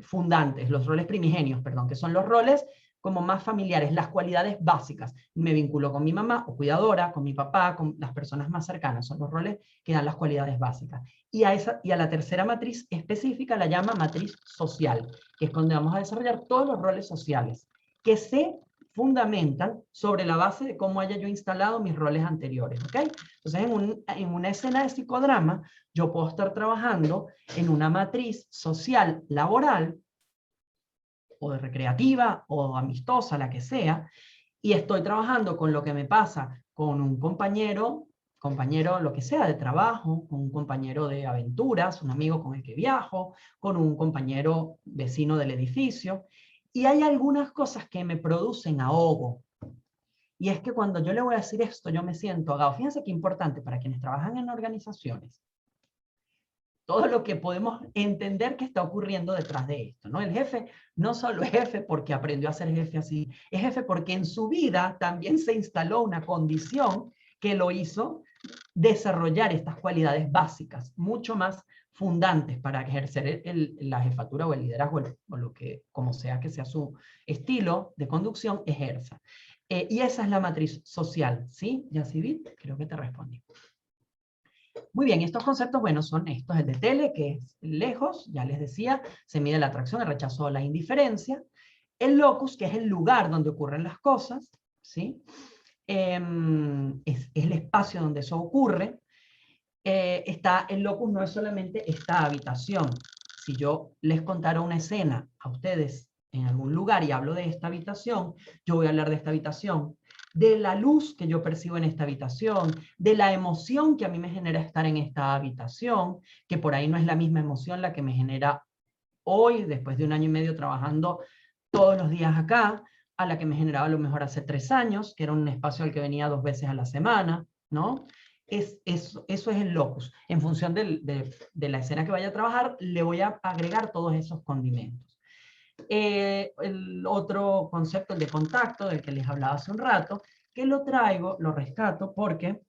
fundantes, los roles primigenios, perdón, que son los roles como más familiares, las cualidades básicas. Me vinculo con mi mamá o cuidadora, con mi papá, con las personas más cercanas, son los roles que dan las cualidades básicas. Y a la tercera matriz específica la llama matriz social, que es donde vamos a desarrollar todos los roles sociales, que se fundamentan sobre la base de cómo haya yo instalado mis roles anteriores, ¿ok? Entonces, en una escena de psicodrama, yo puedo estar trabajando en una matriz social laboral, o de recreativa, o amistosa, la que sea, y estoy trabajando con lo que me pasa con un compañero, lo que sea, de trabajo, con un compañero de aventuras, un amigo con el que viajo, con un compañero vecino del edificio, Y hay algunas cosas que me producen ahogo. Y es que cuando yo le voy a decir esto, yo me siento ahogado. Fíjense qué importante para quienes trabajan en organizaciones. Todo lo que podemos entender que está ocurriendo detrás de esto, ¿no? El jefe no solo es jefe porque aprendió a ser jefe así, es jefe porque en su vida también se instaló una condición que lo hizo desarrollar estas cualidades básicas, mucho más fundantes para ejercer la jefatura o el liderazgo, o lo que, como sea que sea su estilo de conducción, ejerza. Y esa es la matriz social, ¿sí? Yacivit, creo que te respondí. Muy bien, estos conceptos, bueno, son estos, el de tele, que es lejos, ya les decía, se mide la atracción, el rechazo o la indiferencia. El locus, que es el lugar donde ocurren las cosas, ¿sí? Es el espacio donde eso ocurre. Está el locus, no es solamente esta habitación. Si yo les contara una escena a ustedes en algún lugar y hablo de esta habitación, yo voy a hablar de esta habitación, de la luz que yo percibo en esta habitación, de la emoción que a mí me genera estar en esta habitación, que por ahí no es la misma emoción la que me genera hoy, después de 1 año y medio trabajando todos los días acá, a la que me generaba a lo mejor hace 3 años, que era un espacio al que venía 2 veces a la semana, ¿no? Eso es el locus. En función de la escena que vaya a trabajar, le voy a agregar todos esos condimentos. El otro concepto, el de contacto, del que les hablaba hace un rato, que lo traigo, lo rescato porque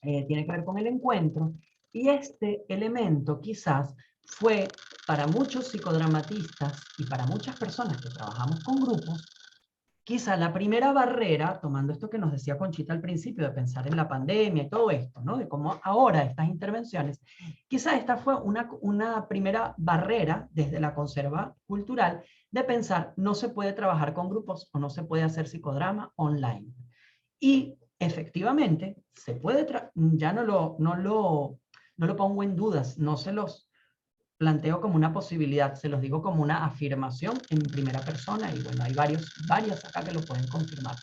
tiene que ver con el encuentro, y este elemento quizás fue para muchos psicodramatistas y para muchas personas que trabajamos con grupos, quizá la primera barrera, tomando esto que nos decía Conchita al principio, de pensar en la pandemia y todo esto, ¿no? De cómo ahora estas intervenciones, quizá esta fue una primera barrera desde la conserva cultural de pensar no se puede trabajar con grupos o no se puede hacer psicodrama online. Y efectivamente, se puede, ya no lo pongo en dudas, no se los planteo como una posibilidad, se los digo como una afirmación en primera persona, y bueno, hay varias acá que lo pueden confirmar.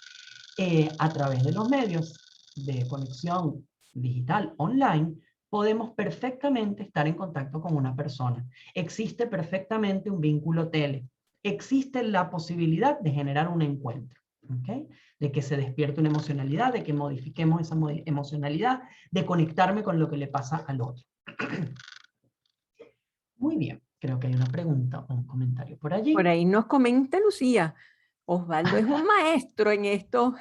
A través de los medios de conexión digital online, podemos perfectamente estar en contacto con una persona. Existe perfectamente un vínculo tele. Existe la posibilidad de generar un encuentro, ¿okay? De que se despierte una emocionalidad, de que modifiquemos esa emocionalidad, de conectarme con lo que le pasa al otro. Muy bien, creo que hay una pregunta o un comentario por allí. Por ahí nos comenta Lucía, Osvaldo es un maestro en esto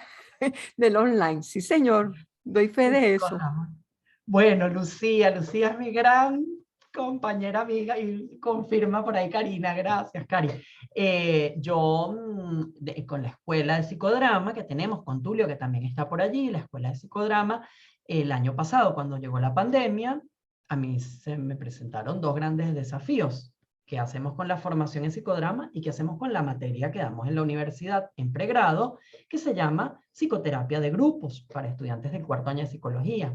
del online. Sí, señor, doy fe de eso. Bueno, Lucía es mi gran compañera, amiga, y confirma por ahí Karina, gracias, Cari. Yo, con la escuela de psicodrama que tenemos, con Tulio, que también está por allí, la escuela de psicodrama, el año pasado, cuando llegó la pandemia, a mí se me presentaron 2 grandes desafíos. ¿Qué hacemos con la formación en psicodrama y qué hacemos con la materia que damos en la universidad en pregrado, que se llama psicoterapia de grupos para estudiantes del 4º año de psicología?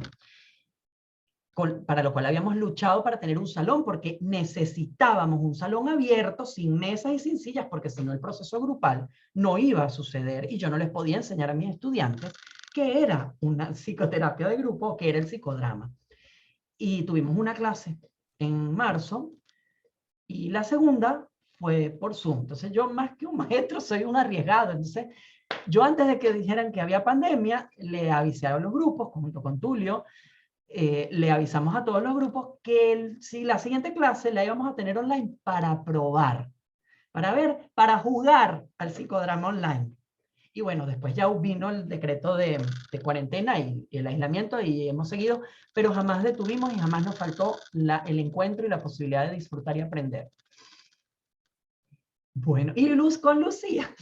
Para lo cual habíamos luchado para tener un salón, porque necesitábamos un salón abierto, sin mesas y sin sillas, porque si no el proceso grupal no iba a suceder y yo no les podía enseñar a mis estudiantes qué era una psicoterapia de grupo, qué era el psicodrama. Y tuvimos una clase en marzo y la segunda fue por Zoom. Entonces yo, más que un maestro, soy un arriesgado. Entonces yo, antes de que dijeran que había pandemia, le avisé a los grupos, junto con Tulio, le avisamos a todos los grupos que si la siguiente clase la íbamos a tener online para probar, para ver, para jugar al psicodrama online. Y bueno, después ya vino el decreto de cuarentena y el aislamiento y hemos seguido, pero jamás detuvimos y jamás nos faltó el encuentro y la posibilidad de disfrutar y aprender. Bueno, y con Lucía,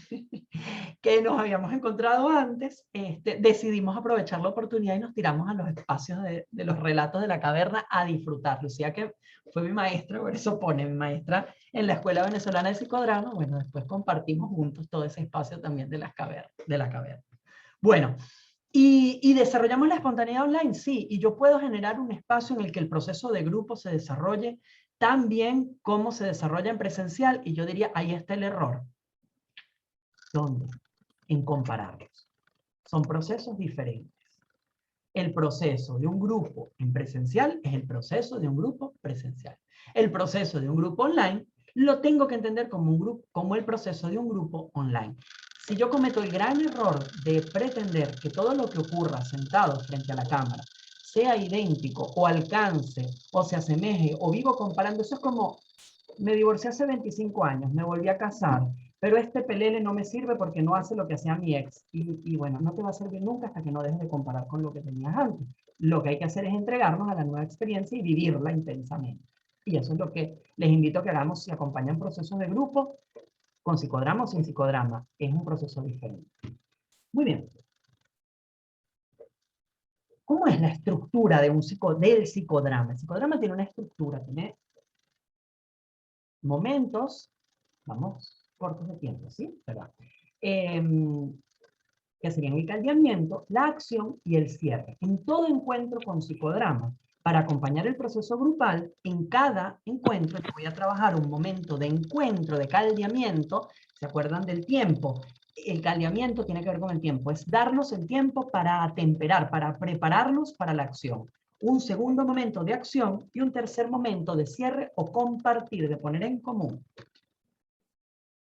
que nos habíamos encontrado antes, decidimos aprovechar la oportunidad y nos tiramos a los espacios de los relatos de la caverna a disfrutar. Lucía, que fue mi maestra, por eso pone mi maestra en la Escuela Venezolana de Psicodrama, bueno, después compartimos juntos todo ese espacio también de la caverna. Bueno, y desarrollamos la espontaneidad online, sí, y yo puedo generar un espacio en el que el proceso de grupo se desarrolle tan bien como se desarrolla en presencial, y yo diría, ahí está el error. ¿Dónde? En compararlos. Son procesos diferentes. El proceso de un grupo en presencial es el proceso de un grupo presencial. El proceso de un grupo online lo tengo que entender como un grupo, como el proceso de un grupo online. Si yo cometo el gran error de pretender que todo lo que ocurra sentado frente a la cámara sea idéntico, o alcance, o se asemeje, o vivo comparando, eso es como, me divorcié hace 25 años, me volví a casar, pero este pelele no me sirve porque no hace lo que hacía mi ex. Y bueno, no te va a servir nunca hasta que no dejes de comparar con lo que tenías antes. Lo que hay que hacer es entregarnos a la nueva experiencia y vivirla intensamente. Y eso es lo que les invito a que hagamos si acompañan procesos de grupo, con psicodrama o sin psicodrama. Es un proceso diferente. Muy bien. ¿Cómo es la estructura de del psicodrama? El psicodrama tiene una estructura, tiene momentos, vamos, cortos de tiempo, ¿sí? ¿Verdad? Que serían el caldeamiento, la acción y el cierre. En todo encuentro con psicodrama, para acompañar el proceso grupal, en cada encuentro yo voy a trabajar un momento de encuentro, de caldeamiento. ¿Se acuerdan del tiempo? El caldeamiento tiene que ver con el tiempo, es darnos el tiempo para atemperar, para prepararnos para la acción. Un segundo momento de acción y un tercer momento de cierre o compartir, de poner en común.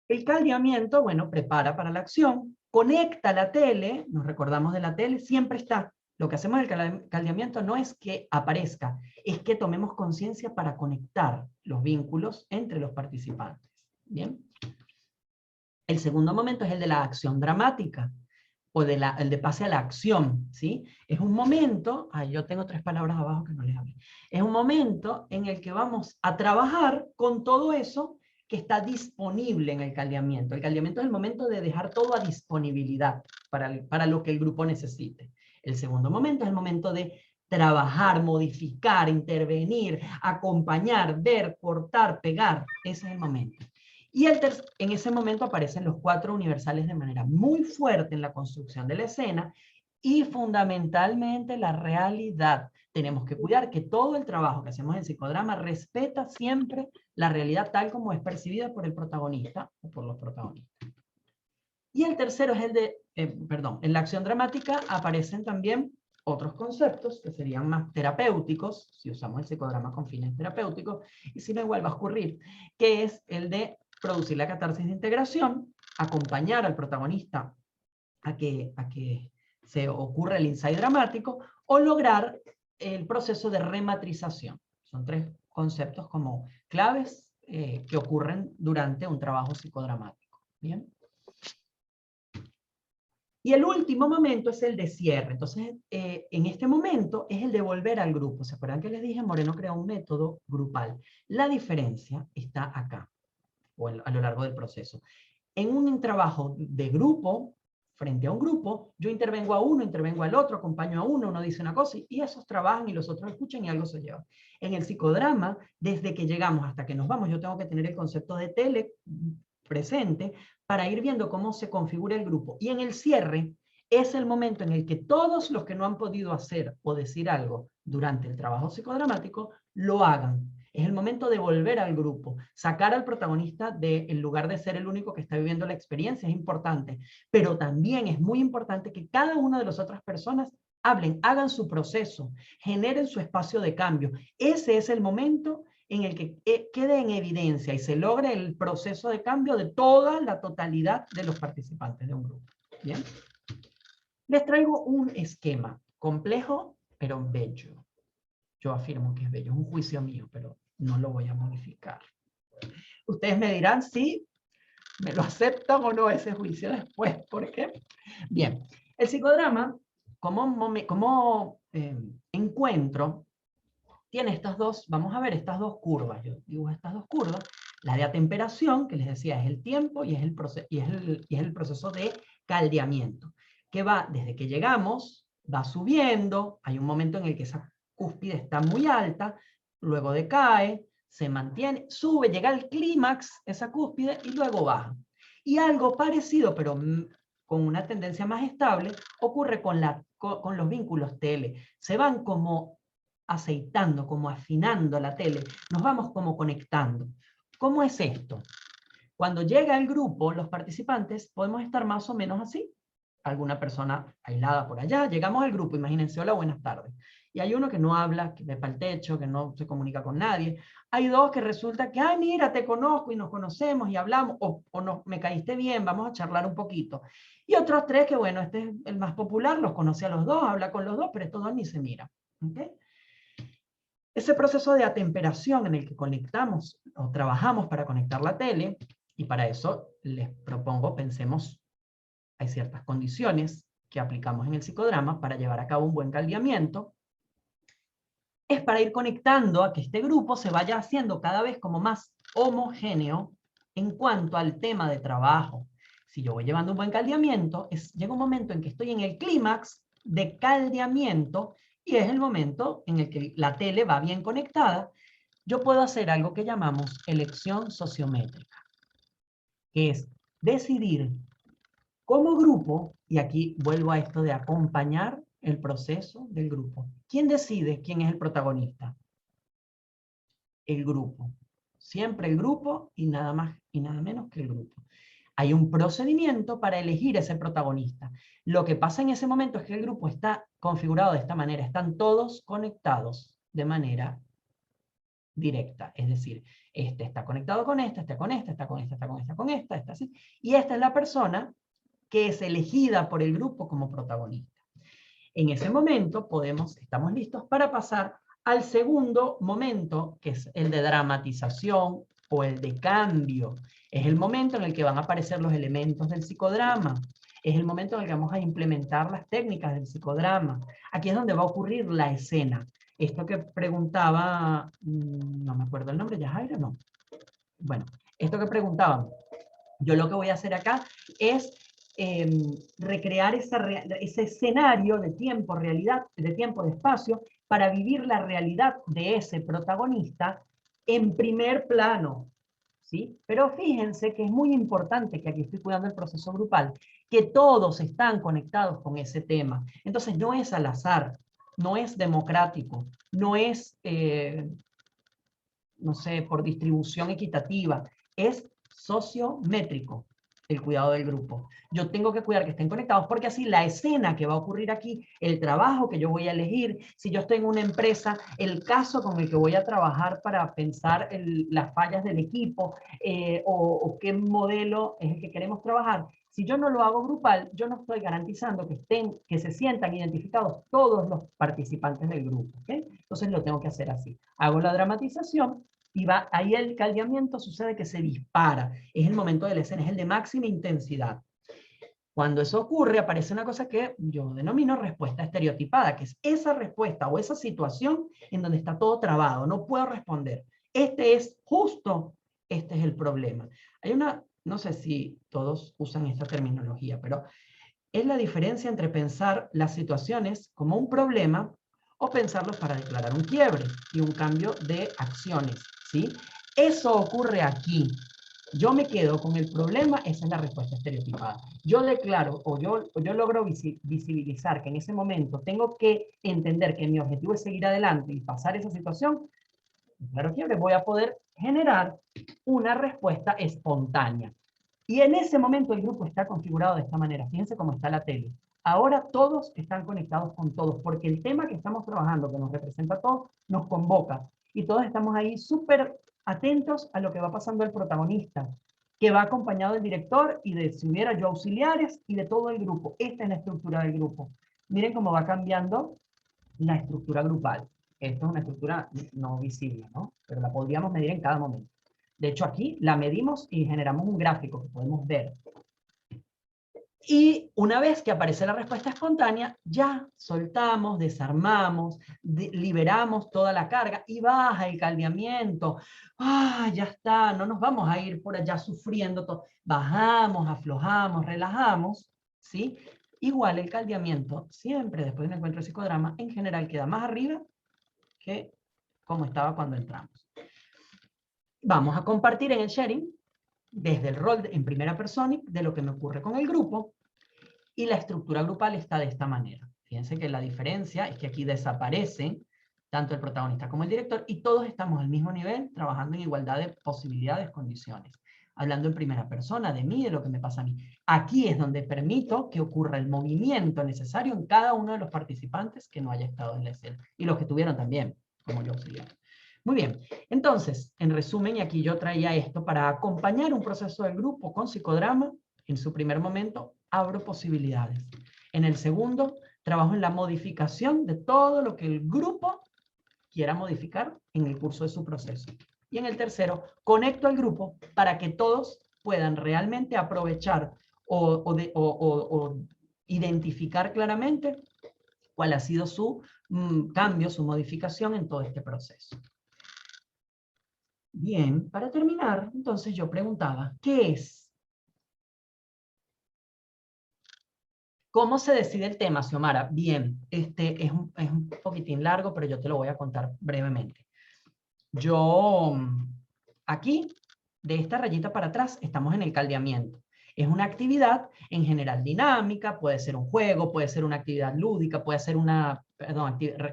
El caldeamiento, bueno, prepara para la acción, conecta la tele, nos recordamos de la tele, siempre está. Lo que hacemos en el caldeamiento no es que aparezca, es que tomemos conciencia para conectar los vínculos entre los participantes. ¿Bien? El segundo momento es el de la acción dramática, o el de pase a la acción, ¿sí? Es un momento, yo tengo 3 palabras abajo que no les hablé, es un momento en el que vamos a trabajar con todo eso que está disponible en el caldeamiento. El caldeamiento es el momento de dejar todo a disponibilidad para lo que el grupo necesite. El segundo momento es el momento de trabajar, modificar, intervenir, acompañar, ver, cortar, pegar. Ese es el momento. Y en ese momento aparecen los 4 universales de manera muy fuerte en la construcción de la escena y fundamentalmente la realidad. Tenemos que cuidar que todo el trabajo que hacemos en psicodrama respeta siempre la realidad tal como es percibida por el protagonista o por los protagonistas. Y el tercero es el de, en la acción dramática aparecen también otros conceptos que serían más terapéuticos, si usamos el psicodrama con fines terapéuticos, y si no igual va a ocurrir, que es el de producir la catarsis de integración, acompañar al protagonista a que se ocurra el insight dramático, o lograr el proceso de rematrización. Son 3 conceptos como claves que ocurren durante un trabajo psicodramático. ¿Bien? Y el último momento es el de cierre. Entonces, en este momento es el de volver al grupo. ¿Se acuerdan que les dije? Moreno crea un método grupal. La diferencia está acá, o a lo largo del proceso. En un trabajo de grupo, frente a un grupo, yo intervengo a uno, intervengo al otro, acompaño a uno dice una cosa, y esos trabajan y los otros escuchan y algo se lleva. En el psicodrama, desde que llegamos hasta que nos vamos, yo tengo que tener el concepto de tele presente para ir viendo cómo se configura el grupo. Y en el cierre es el momento en el que todos los que no han podido hacer o decir algo durante el trabajo psicodramático, lo hagan. Es el momento de volver al grupo, sacar al protagonista del lugar de ser el único que está viviendo la experiencia, es importante. Pero también es muy importante que cada una de las otras personas hablen, hagan su proceso, generen su espacio de cambio. Ese es el momento en el que quede en evidencia y se logre el proceso de cambio de toda la totalidad de los participantes de un grupo. ¿Bien? Les traigo un esquema complejo, pero bello. Yo afirmo que es bello, es un juicio mío, pero no lo voy a modificar. Ustedes me dirán si me lo aceptan o no ese juicio después. ¿Por qué? Bien, el psicodrama, como encuentro, tiene estas dos, vamos a ver estas dos curvas. Yo digo estas dos curvas. La de atemperación, que les decía, es el tiempo y es el proceso de caldeamiento, que va desde que llegamos, va subiendo, hay un momento en el que esa cúspide está muy alta, luego decae, se mantiene, sube, llega al clímax, esa cúspide, y luego baja. Y algo parecido, pero con una tendencia más estable, ocurre con los vínculos tele. Se van como aceitando, como afinando la tele, nos vamos como conectando. ¿Cómo es esto? Cuando llega el grupo, los participantes, podemos estar más o menos así. Alguna persona aislada por allá, llegamos al grupo, imagínense, hola, buenas tardes. Y hay uno que no habla, que ve para el techo, que no se comunica con nadie. Hay dos que resulta que, ay, mira, te conozco y nos conocemos y hablamos, o no, me caíste bien, vamos a charlar un poquito. Y otros tres que, bueno, este es el más popular, los conoce a los dos, habla con los dos, pero estos dos ni se miran. ¿Okay? Ese proceso de atemperación en el que conectamos o trabajamos para conectar la tele, y para eso les propongo, pensemos, hay ciertas condiciones que aplicamos en el psicodrama para llevar a cabo un buen caldeamiento, es para ir conectando a que este grupo se vaya haciendo cada vez como más homogéneo en cuanto al tema de trabajo. Si yo voy llevando un buen caldeamiento, llega un momento en que estoy en el clímax de caldeamiento y es el momento en el que la tele va bien conectada. Yo puedo hacer algo que llamamos elección sociométrica, que es decidir como grupo, y aquí vuelvo a esto de acompañar el proceso del grupo. ¿Quién decide quién es el protagonista? El grupo. Siempre el grupo y nada más y nada menos que el grupo. Hay un procedimiento para elegir ese protagonista. Lo que pasa en ese momento es que el grupo está configurado de esta manera. Están todos conectados de manera directa. Es decir, este está conectado con esta, este con esta, está con esta, está con esta, con esta, está así. Y esta es la persona que es elegida por el grupo como protagonista. En ese momento estamos listos para pasar al segundo momento, que es el de dramatización o el de cambio. Es el momento en el que van a aparecer los elementos del psicodrama. Es el momento en el que vamos a implementar las técnicas del psicodrama. Aquí es donde va a ocurrir la escena. Esto que preguntaba, no me acuerdo el nombre, Yajaira, no. Bueno, esto que preguntaban, yo lo que voy a hacer acá es recrear ese escenario de tiempo, realidad, de tiempo, de espacio, para vivir la realidad de ese protagonista en primer plano. ¿Sí? Pero fíjense que es muy importante, que aquí estoy cuidando el proceso grupal, que todos están conectados con ese tema. Entonces no es al azar, no es democrático, no es, no sé, por distribución equitativa, es sociométrico el cuidado del grupo. Yo tengo que cuidar que estén conectados porque así la escena que va a ocurrir aquí, el trabajo que yo voy a elegir, si yo estoy en una empresa, el caso con el que voy a trabajar para pensar las fallas del equipo o qué modelo es el que queremos trabajar, si yo no lo hago grupal, yo no estoy garantizando que se sientan identificados todos los participantes del grupo. ¿Okay? Entonces lo tengo que hacer así. Hago la dramatización y ahí el caldeamiento sucede que se dispara. Es el momento de la escena, es el de máxima intensidad. Cuando eso ocurre, aparece una cosa que yo denomino respuesta estereotipada, que es esa respuesta o esa situación en donde está todo trabado, no puedo responder. Este es el problema. Hay una, no sé si todos usan esta terminología, pero es la diferencia entre pensar las situaciones como un problema o pensarlos para declarar un quiebre y un cambio de acciones, ¿sí? Eso ocurre aquí. Yo me quedo con el problema, esa es la respuesta estereotipada. Yo declaro o yo logro visibilizar que en ese momento tengo que entender que mi objetivo es seguir adelante y pasar esa situación. Claro que voy a poder generar una respuesta espontánea. Y en ese momento el grupo está configurado de esta manera. Fíjense cómo está la tele. Ahora todos están conectados con todos, porque el tema que estamos trabajando, que nos representa a todos, nos convoca. Y todos estamos ahí súper atentos a lo que va pasando el protagonista, que va acompañado del director y de, si hubiera yo, auxiliares y de todo el grupo. Esta es la estructura del grupo. Miren cómo va cambiando la estructura grupal. Esto es una estructura no visible, ¿no? Pero la podríamos medir en cada momento. De hecho, aquí la medimos y generamos un gráfico que podemos ver. Y una vez que aparece la respuesta espontánea, ya soltamos, desarmamos, liberamos toda la carga y baja el caldeamiento. ¡Ah, ya está! No nos vamos a ir por allá sufriendo todo. Bajamos, aflojamos, relajamos, ¿sí? Igual el caldeamiento, siempre después de un encuentro de psicodrama, en general queda más arriba que como estaba cuando entramos. Vamos a compartir en el sharing, desde el rol en primera persona, de lo que me ocurre con el grupo, y la estructura grupal está de esta manera. Fíjense que la diferencia es que aquí desaparecen tanto el protagonista como el director, y todos estamos al mismo nivel, trabajando en igualdad de posibilidades, condiciones. hablando en primera persona de mí, de lo que me pasa a mí. Aquí es donde permito que ocurra el movimiento necesario en cada uno de los participantes que no haya estado en la escena. Y los que tuvieron también, como yo auxiliar. Muy bien, entonces, en resumen, y aquí yo traía esto para acompañar un proceso del grupo con psicodrama. En su primer momento, abro posibilidades. En el segundo, trabajo en la modificación de todo lo que el grupo quiera modificar en el curso de su proceso. Y en el tercero, conecto al grupo para que todos puedan realmente aprovechar o identificar claramente cuál ha sido su cambio, su modificación en todo este proceso. Bien, para terminar, entonces yo preguntaba, ¿qué es? ¿Cómo se decide el tema, Xiomara? Bien, este es un poquitín largo, pero yo te lo voy a contar brevemente. Yo, aquí, de esta rayita para atrás, estamos en el caldeamiento. Es una actividad en general dinámica, puede ser un juego, puede ser una actividad lúdica, puede ser una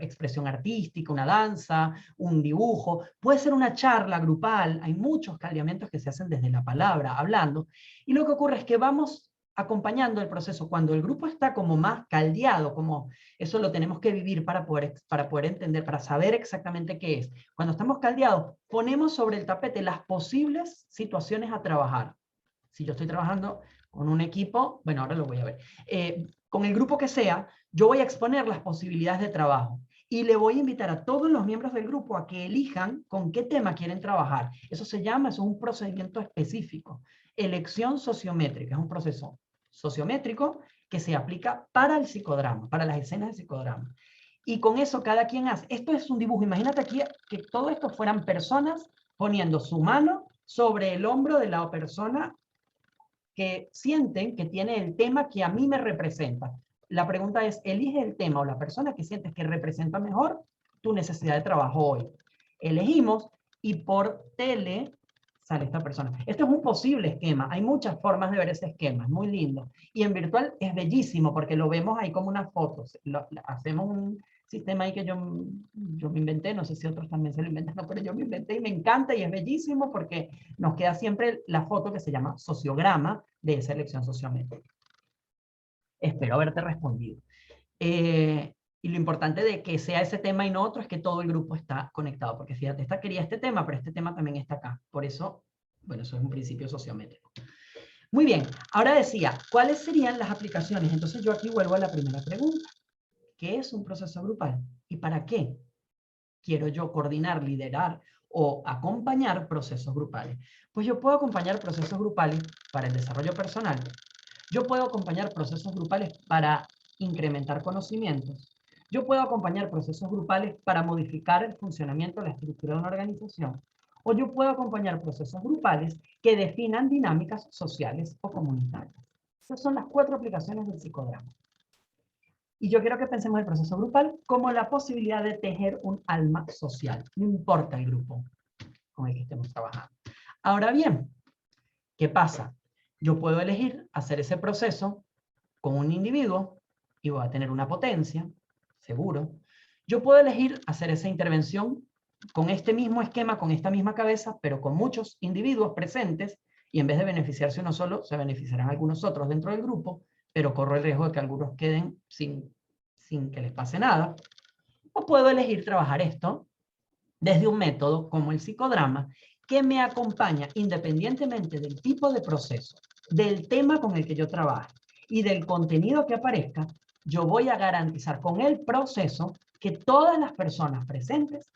expresión artística, una danza, un dibujo, puede ser una charla grupal. Hay muchos caldeamientos que se hacen desde la palabra, hablando. Y lo que ocurre es que vamos acompañando el proceso. Cuando el grupo está como más caldeado, como eso lo tenemos que vivir para poder entender, para saber exactamente qué es. Cuando estamos caldeados, ponemos sobre el tapete las posibles situaciones a trabajar. Si yo estoy trabajando con un equipo, bueno, ahora lo voy a ver, con el grupo que sea, yo voy a exponer las posibilidades de trabajo y le voy a invitar a todos los miembros del grupo a que elijan con qué tema quieren trabajar. Eso se llama, eso es un procedimiento específico. Elección sociométrica, es un proceso sociométrico que se aplica para el psicodrama, para las escenas de psicodrama. Y con eso cada quien hace. Esto es un dibujo. Imagínate aquí que todo esto fueran personas poniendo su mano sobre el hombro de la persona que sienten que tiene el tema que a mí me representa. La pregunta es, elige el tema o la persona que sientes que representa mejor tu necesidad de trabajo hoy. Elegimos y por tele sale esta persona. Esto es un posible esquema. Hay muchas formas de ver ese esquema. Es muy lindo. Y en virtual es bellísimo porque lo vemos ahí como unas fotos. Hacemos un sistema ahí que yo me inventé. No sé si otros también se lo inventan, no, pero yo me inventé y me encanta y es bellísimo porque nos queda siempre la foto que se llama sociograma de esa elección sociométrica. Espero haberte respondido. Y lo importante de que sea ese tema y no otro es que todo el grupo está conectado, porque fíjate, esta quería este tema, pero este tema también está acá. Por eso, bueno, eso es un principio sociométrico. Muy bien, ahora decía, ¿cuáles serían las aplicaciones? Entonces yo aquí vuelvo a la primera pregunta. ¿Qué es un proceso grupal? ¿Y para qué quiero yo coordinar, liderar o acompañar procesos grupales? Pues yo puedo acompañar procesos grupales para el desarrollo personal. Yo puedo acompañar procesos grupales para incrementar conocimientos. Yo puedo acompañar procesos grupales para modificar el funcionamiento, la estructura de una organización. O yo puedo acompañar procesos grupales que definan dinámicas sociales o comunitarias. Esas son las 4 aplicaciones del psicodrama. Y yo quiero que pensemos el proceso grupal como la posibilidad de tejer un alma social. No importa el grupo con el que estemos trabajando. Ahora bien, ¿qué pasa? Yo puedo elegir hacer ese proceso con un individuo y voy a tener una potencia, seguro. Yo puedo elegir hacer esa intervención con este mismo esquema, con esta misma cabeza, pero con muchos individuos presentes, y en vez de beneficiarse uno solo, se beneficiarán algunos otros dentro del grupo, pero corro el riesgo de que algunos queden sin que les pase nada. O puedo elegir trabajar esto desde un método como el psicodrama, que me acompaña independientemente del tipo de proceso, del tema con el que yo trabaje y del contenido que aparezca. Yo voy a garantizar con el proceso que todas las personas presentes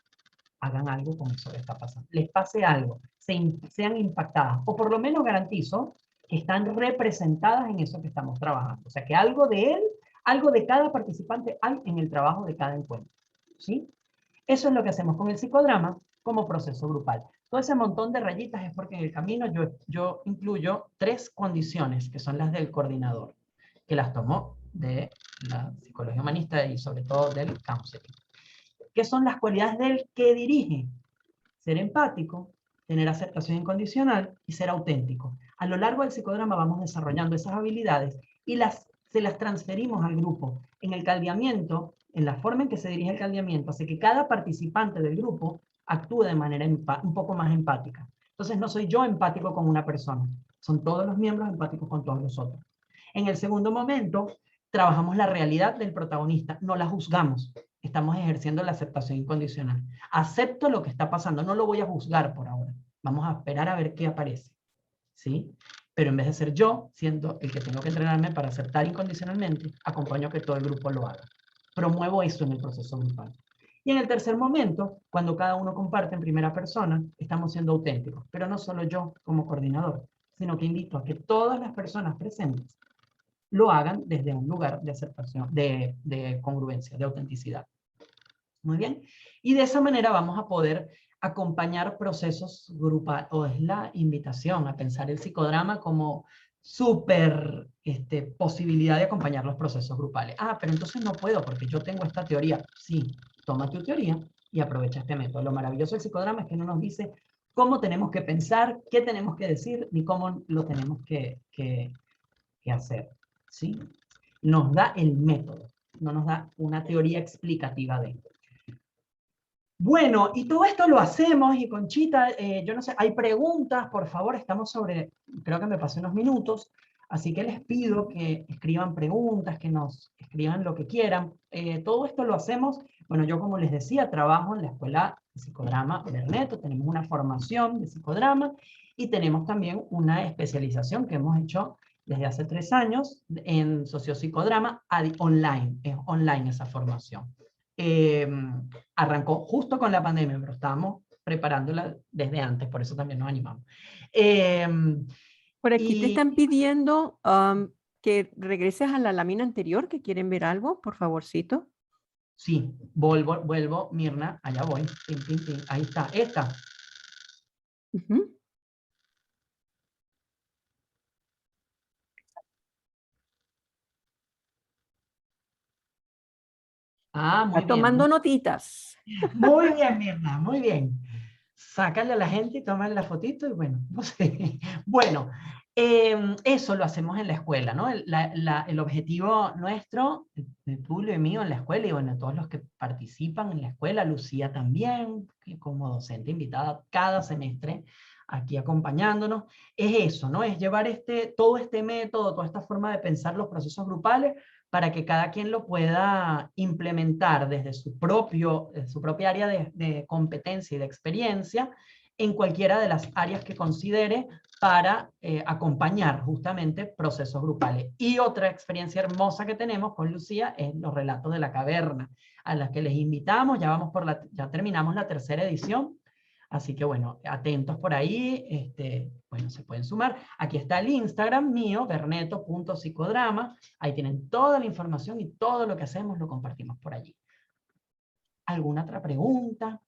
hagan algo con eso que está pasando, les pase algo, sean impactadas, o por lo menos garantizo que están representadas en eso que estamos trabajando. O sea, que algo de él, algo de cada participante hay en el trabajo de cada encuentro. ¿Sí? Eso es lo que hacemos con el psicodrama como proceso grupal. Todo ese montón de rayitas es porque en el camino yo incluyo 3 condiciones que son las del coordinador, que las tomó de la psicología humanista y sobre todo del counseling. ¿Qué son las cualidades del que dirige? Ser empático, tener aceptación incondicional y ser auténtico. A lo largo del psicodrama vamos desarrollando esas habilidades y se las transferimos al grupo. En el caldeamiento, en la forma en que se dirige el caldeamiento, hace que cada participante del grupo actúe de manera un poco más empática. Entonces no soy yo empático con una persona, son todos los miembros empáticos con todos los otros. En el segundo momento, trabajamos la realidad del protagonista, no la juzgamos, estamos ejerciendo la aceptación incondicional. Acepto lo que está pasando, no lo voy a juzgar por ahora, vamos a esperar a ver qué aparece, ¿sí? Pero en vez de ser yo, siendo el que tengo que entrenarme para aceptar incondicionalmente, acompaño a que todo el grupo lo haga. Promuevo eso en el proceso grupal. Y en el tercer momento, cuando cada uno comparte en primera persona, estamos siendo auténticos, pero no solo yo como coordinador, sino que invito a que todas las personas presentes lo hagan desde un lugar de aceptación, de congruencia, de autenticidad. Muy bien. Y de esa manera vamos a poder acompañar procesos grupales, o es la invitación a pensar el psicodrama como súper posibilidad de acompañar los procesos grupales. Ah, pero entonces no puedo porque yo tengo esta teoría. Sí, toma tu teoría y aprovecha este método. Lo maravilloso del psicodrama es que no nos dice cómo tenemos que pensar, qué tenemos que decir, ni cómo lo tenemos que hacer, ¿sí? Nos da el método, no nos da una teoría explicativa de esto. Bueno, y todo esto lo hacemos, y Conchita, yo no sé, hay preguntas, por favor, estamos sobre, creo que me pasé unos minutos, así que les pido que escriban preguntas, que nos escriban lo que quieran. Todo esto lo hacemos, bueno, yo como les decía, trabajo en la Escuela de Psicodrama Berneto, tenemos una formación de psicodrama, y tenemos también una especialización que hemos hecho desde hace 3 años en sociopsicodrama online, es online esa formación. Arrancó justo con la pandemia, pero estábamos preparándola desde antes, por eso también nos animamos. Por aquí te están pidiendo que regreses a la lámina anterior, que quieren ver algo, por favorcito. Sí, vuelvo, Mirna, allá voy. Tin, tin, tin. Ahí está, esta. Ah, muy Está bien. tomando notitas. Muy bien, Mirna, muy bien. Sácale a la gente y toman la fotito y bueno, no sé. Bueno, eso lo hacemos en la escuela, ¿no? El objetivo nuestro, de Tulio y mío en la escuela, y bueno, todos los que participan en la escuela, Lucía también, que como docente invitada cada semestre aquí acompañándonos, es eso, ¿no? Es llevar todo este método, toda esta forma de pensar los procesos grupales para que cada quien lo pueda implementar desde su propia área de competencia y de experiencia en cualquiera de las áreas que considere para acompañar justamente procesos grupales. Y otra experiencia hermosa que tenemos con Lucía es los relatos de la caverna, a las que les invitamos, ya terminamos la 3ª edición, así que bueno, atentos por ahí, bueno, se pueden sumar. Aquí está el Instagram mío, berneto.psicodrama, ahí tienen toda la información y todo lo que hacemos lo compartimos por allí. ¿Alguna otra pregunta?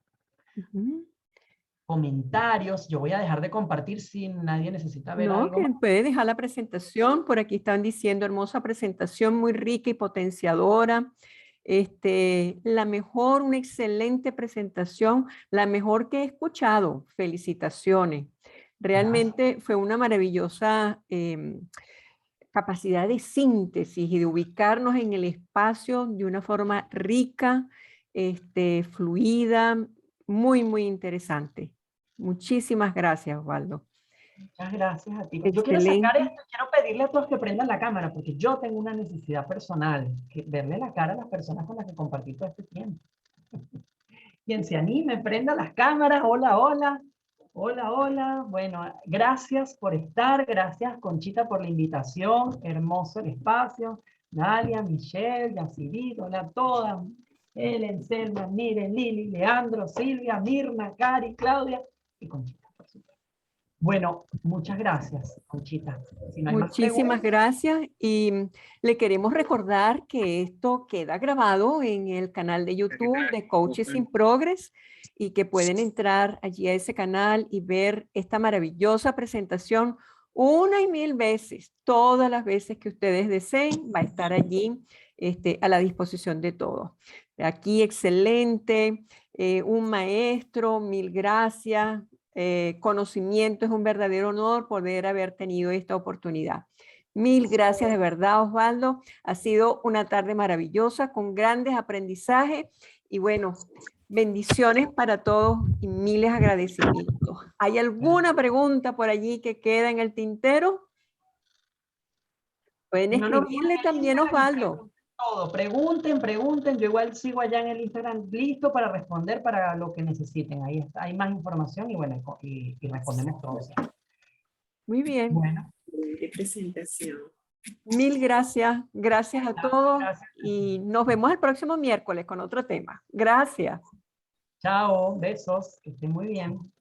Comentarios. Yo voy a dejar de compartir si nadie necesita ver No, algo que más. puede dejar la presentación. Por aquí están diciendo hermosa presentación, muy rica y potenciadora. La mejor, una excelente presentación, la mejor que he escuchado. Felicitaciones. Realmente fue una maravillosa capacidad de síntesis y de ubicarnos en el espacio de una forma rica, fluida, muy, muy interesante. Muchísimas gracias, Osvaldo. Muchas gracias a ti. Yo quiero sacar Excelente. esto, quiero pedirle a todos que prendan la cámara, porque yo tengo una necesidad personal, que verle la cara a las personas con las que compartí todo este tiempo. Quien se anime, prenda las cámaras. Hola, hola. Hola, hola. Bueno, gracias por estar. Gracias, Conchita, por la invitación. Hermoso el espacio. Dalia, Michelle, Yacirit, hola a todas. Helen, Selma, Miren, Lili, Leandro, Silvia, Mirna, Cari, Claudia y Conchita, por supuesto. Bueno, muchas gracias, Conchita. Si no hay más Muchísimas preguntas. gracias y le queremos recordar que esto queda grabado en el canal de YouTube de Coaches in Progress y que pueden entrar allí a ese canal y ver esta maravillosa presentación una y mil veces, todas las veces que ustedes deseen, va a estar allí a la disposición de todos. Aquí excelente, un maestro, mil gracias. Conocimiento, es un verdadero honor poder haber tenido esta oportunidad. Mil gracias de verdad, Osvaldo. Ha sido una tarde maravillosa con grandes aprendizajes y bueno, Bendiciones para todos y miles agradecimientos. ¿Hay alguna pregunta por allí que queda en el tintero? Pueden No, no, escribirle también a Osvaldo. todo, pregunten, yo igual sigo allá en el Instagram listo para responder para lo que necesiten, ahí está, hay más información y bueno, y respondemos todos. Muy bien. Bueno, Qué presentación. Mil gracias. Gracias a todos gracias. y nos vemos el próximo miércoles con otro tema. Gracias. Chao, besos, que estén muy bien.